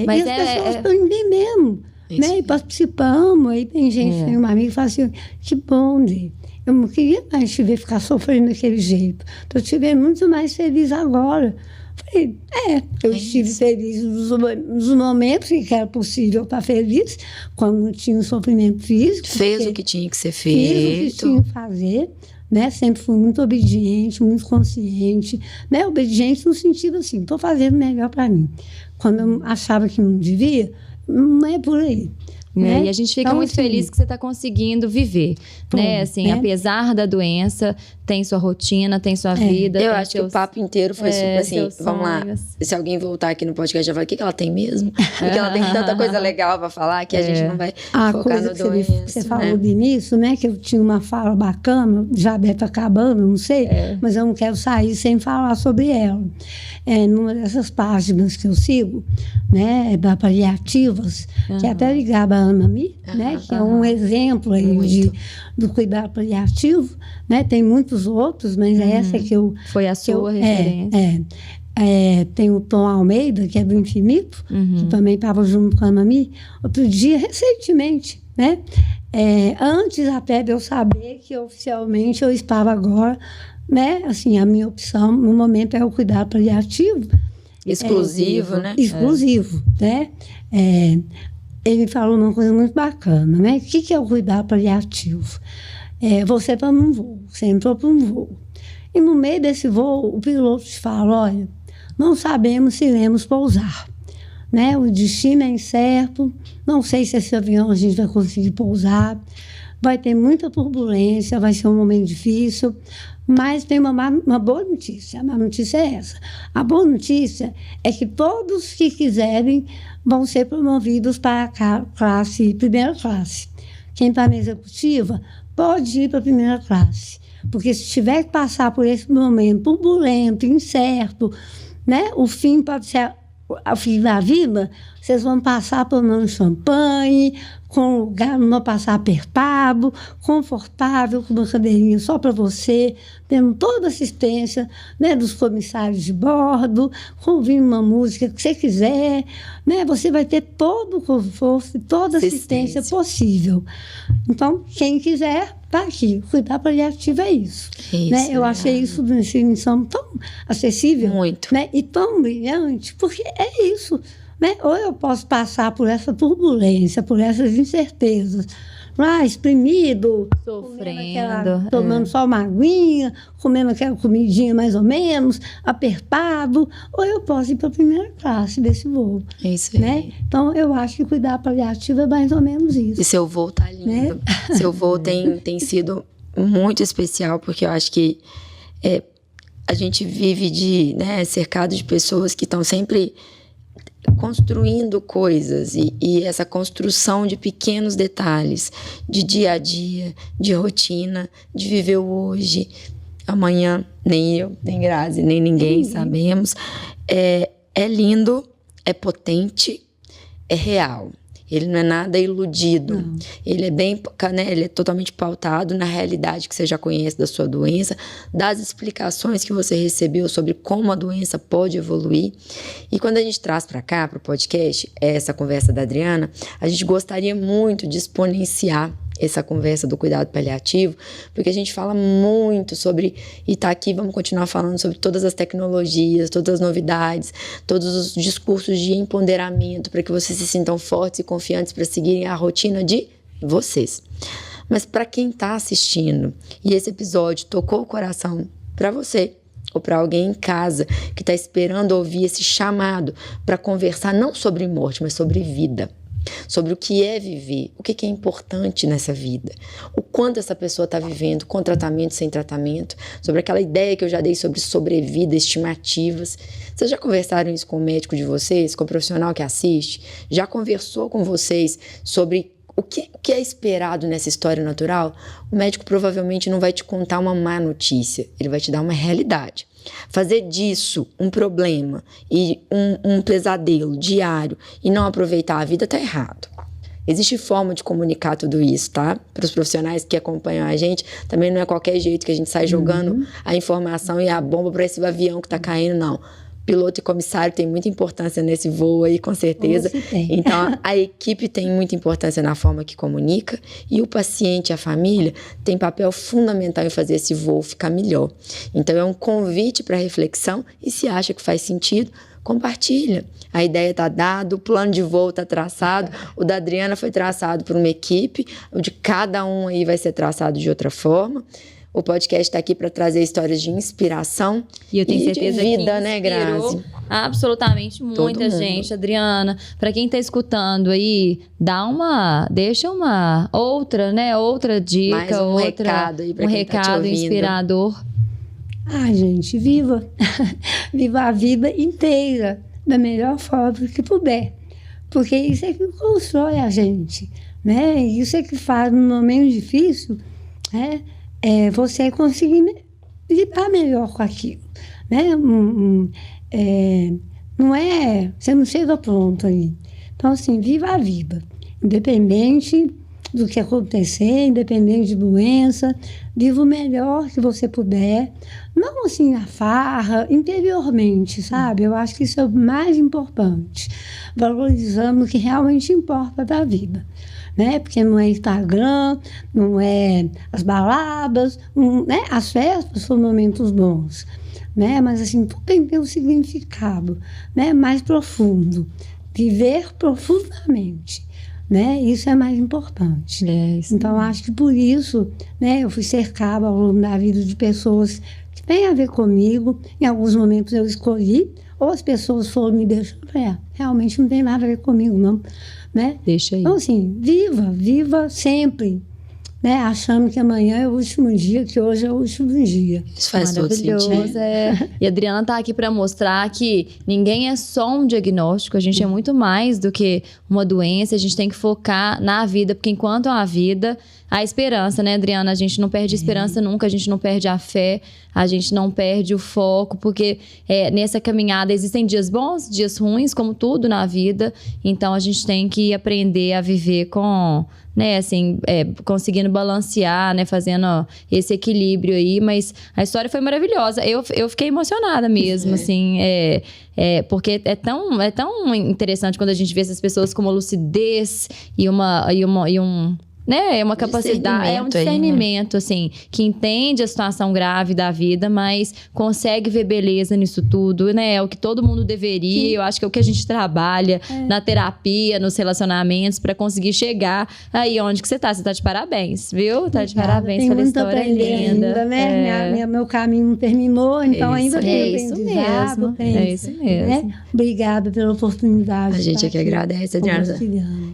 Mas e as pessoas estão entendendo. Né? E participamos. Aí tem gente, tem uma amiga que fala assim, que bom, Dê. Eu não queria mais te ver ficar sofrendo daquele jeito. Estou te vendo muito mais feliz agora. Falei, eu estive feliz nos momentos em que era possível estar feliz, quando não tinha um sofrimento físico. Fez o que tinha que ser feito. Fiz o que tinha que fazer. Né? Sempre fui muito obediente, muito consciente. Né? Obediente no sentido assim, estou fazendo melhor para mim. Quando eu achava que não devia, não é por aí. Né? E a gente fica Então, muito assim, feliz que você está conseguindo viver, né? Assim, apesar da doença, tem sua rotina, tem sua vida. Eu tem acho que o papo inteiro foi super assim, seus vamos lá, sonhos. se alguém voltar aqui no podcast já vai, o que ela tem mesmo? Porque ela tem tanta coisa legal pra falar que a gente não vai A focar coisa no que doença, você né? falou de início, né? Que eu tinha uma fala bacana, já deve estar acabando, não sei, mas eu não quero sair sem falar sobre ela. Numa dessas páginas que eu sigo, né? Da Paliativas, que é até ligada à Anami, né? Que é um exemplo aí do cuidado paliativo, né? Tem muitos outros, mas essa que eu... Foi a sua referência. Tem o Tom Almeida, que é do Infinito, que também estava junto com a Anami, outro dia, recentemente, né? Antes até de eu saber que oficialmente eu estava agora, né? Assim, a minha opção no momento é o cuidado paliativo. Exclusivo, né? Exclusivo, né? Ele falou uma coisa muito bacana, né? O que é o cuidado paliativo? Você está num voo, você entrou para um voo. E no meio desse voo, o piloto te fala, olha, não sabemos se iremos pousar. Né? O destino é incerto, não sei se esse avião a gente vai conseguir pousar, vai ter muita turbulência, vai ser um momento difícil, mas tem uma boa notícia. A má notícia é essa. A boa notícia é que todos que quiserem vão ser promovidos para a primeira classe. Quem está na executiva pode ir para a primeira classe. Porque se tiver que passar por esse momento turbulento, incerto, né? O fim pode ser o fim da vida, vocês vão passar tomando champanhe, com um lugar não passar apertado, confortável, com uma cadeirinha só para você, tendo toda a assistência, né, dos comissários de bordo, ouvindo uma música que você quiser, né? Você vai ter todo o conforto, toda a assistência possível. Então, quem quiser, está aqui. Cuidar paliativo é isso. Né? Eu achei isso de uma definição tão acessível. Muito. Né? E tão brilhante, porque é isso. Né? Ou eu posso passar por essa turbulência, por essas incertezas, lá exprimido, sofrendo, tomando só uma aguinha, comendo aquela comidinha mais ou menos, apertado, ou eu posso ir para a primeira classe desse voo. Isso aí. Né? Então, eu acho que cuidar paliativo é mais ou menos isso. E seu voo tá lindo. Né? Seu voo tem sido muito especial, porque eu acho que a gente vive cercado de pessoas que estão sempre construindo coisas e essa construção de pequenos detalhes, de dia a dia, de rotina, de viver o hoje. Amanhã, nem eu, nem Grazi, nem ninguém sabemos. É lindo, é potente, é real. Ele não é nada iludido. Não. Ele é bem, né, ele é totalmente pautado na realidade que você já conhece da sua doença, das explicações que você recebeu sobre como a doença pode evoluir. E quando a gente traz para cá, para o podcast, essa conversa da Adriana, a gente gostaria muito de exponenciar essa conversa do cuidado paliativo, porque a gente fala muito sobre, e tá aqui, vamos continuar falando sobre todas as tecnologias, todas as novidades, todos os discursos de empoderamento para que vocês se sintam fortes e confiantes para seguirem a rotina de vocês. Mas para quem tá assistindo e esse episódio tocou o coração para você, ou para alguém em casa que está esperando ouvir esse chamado para conversar não sobre morte, mas sobre vida, sobre o que é viver, o que é importante nessa vida, o quanto essa pessoa está vivendo, com tratamento, sem tratamento, sobre aquela ideia que eu já dei sobre sobrevida, estimativas. Vocês já conversaram isso com o médico de vocês, com o profissional que assiste? Já conversou com vocês sobre o que é esperado nessa história natural? O médico provavelmente não vai te contar uma má notícia, ele vai te dar uma realidade. Fazer disso um problema e um pesadelo diário e não aproveitar a vida tá errado. Existe forma de comunicar tudo isso, tá? Para os profissionais que acompanham a gente, também não é qualquer jeito que a gente sai jogando a informação e a bomba para esse avião que tá caindo, não. Piloto e comissário tem muita importância nesse voo aí, com certeza. Então, a equipe tem muita importância na forma que comunica e o paciente, a família, tem papel fundamental em fazer esse voo ficar melhor. Então, é um convite para reflexão e se acha que faz sentido, compartilha. A ideia está dada, o plano de voo está traçado, o da Adriana foi traçado por uma equipe, o de cada um aí vai ser traçado de outra forma. O podcast está aqui para trazer histórias de inspiração e eu tenho certeza de vida, que né, Grazi? Absolutamente muita gente, Adriana. Para quem tá escutando aí, deixa uma outra dica, mais um recado aí para quem tá te ouvindo. Inspirador. Gente, viva a vida inteira da melhor forma que puder, porque isso é que constrói a gente, né? Isso é que faz no momento difícil, né? Você conseguir lidar melhor com aquilo, né? Você não chega pronto aí. Então, assim, viva a vida, independente do que acontecer, independente de doença, viva o melhor que você puder, não assim a farra, interiormente, sabe? Eu acho que isso é o mais importante, valorizando o que realmente importa da vida, né? Porque não é Instagram, não é as baladas, né? As festas são momentos bons, né? Mas assim, tudo tem que ter um significado, né? Mais profundo, viver profundamente, né? Isso é mais importante. Então, acho que por isso, né, eu fui cercada ao longo da vida de pessoas que têm a ver comigo. Em alguns momentos eu escolhi, ou as pessoas foram me deixando, realmente não tem nada a ver comigo, não, né? Deixa aí. Então, assim, viva sempre, né? Achando que amanhã é o último dia, que hoje é o último dia. Isso faz todo sentido. E a Adriana tá aqui para mostrar que ninguém é só um diagnóstico, a gente é muito mais do que uma doença, a gente tem que focar na vida, porque enquanto há vida, há esperança, né, Adriana? A gente não perde a esperança nunca, a gente não perde a fé, a gente não perde o foco, porque nessa caminhada existem dias bons, dias ruins, como tudo na vida, então a gente tem que aprender a viver com, né, assim, conseguindo balancear, né, fazendo esse equilíbrio aí, mas a história foi maravilhosa, eu fiquei emocionada mesmo, assim, porque é tão interessante quando a gente vê essas pessoas com uma lucidez e um né? É uma capacidade, é um discernimento, assim, que entende a situação grave da vida, mas consegue ver beleza nisso tudo, né? É o que todo mundo deveria, eu acho que é o que a gente trabalha na terapia, nos relacionamentos, para conseguir chegar aí onde que você tá. Você tá de parabéns, viu? Tá de parabéns pela história linda. Ainda, né? Meu caminho não terminou, então ainda tem aprendizado. É isso mesmo. Né? Obrigada pela oportunidade. A gente é que agradece, Adriana.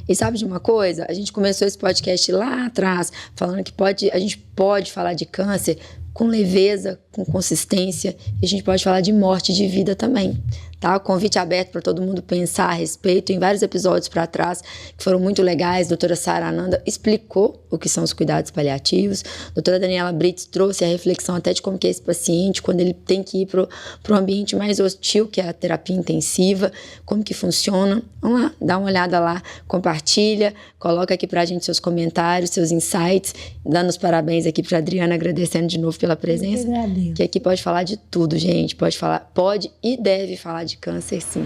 E sabe de uma coisa? A gente começou esse podcast lá atrás, falando que a gente pode falar de câncer com leveza, com consistência, e a gente pode falar de morte e de vida também, tá? O convite aberto para todo mundo pensar a respeito. Em vários episódios para trás, que foram muito legais, a doutora Sara Ananda explicou o que são os cuidados paliativos, a doutora Daniela Brits trouxe a reflexão até de como que é esse paciente, quando ele tem que ir para o ambiente mais hostil, que é a terapia intensiva, como que funciona. Vamos lá, dá uma olhada lá, compartilha, coloca aqui pra gente seus comentários, seus insights, dando os parabéns aqui pra Adriana, agradecendo de novo pela presença. Que aqui pode falar de tudo, gente, pode e deve falar de câncer, sim.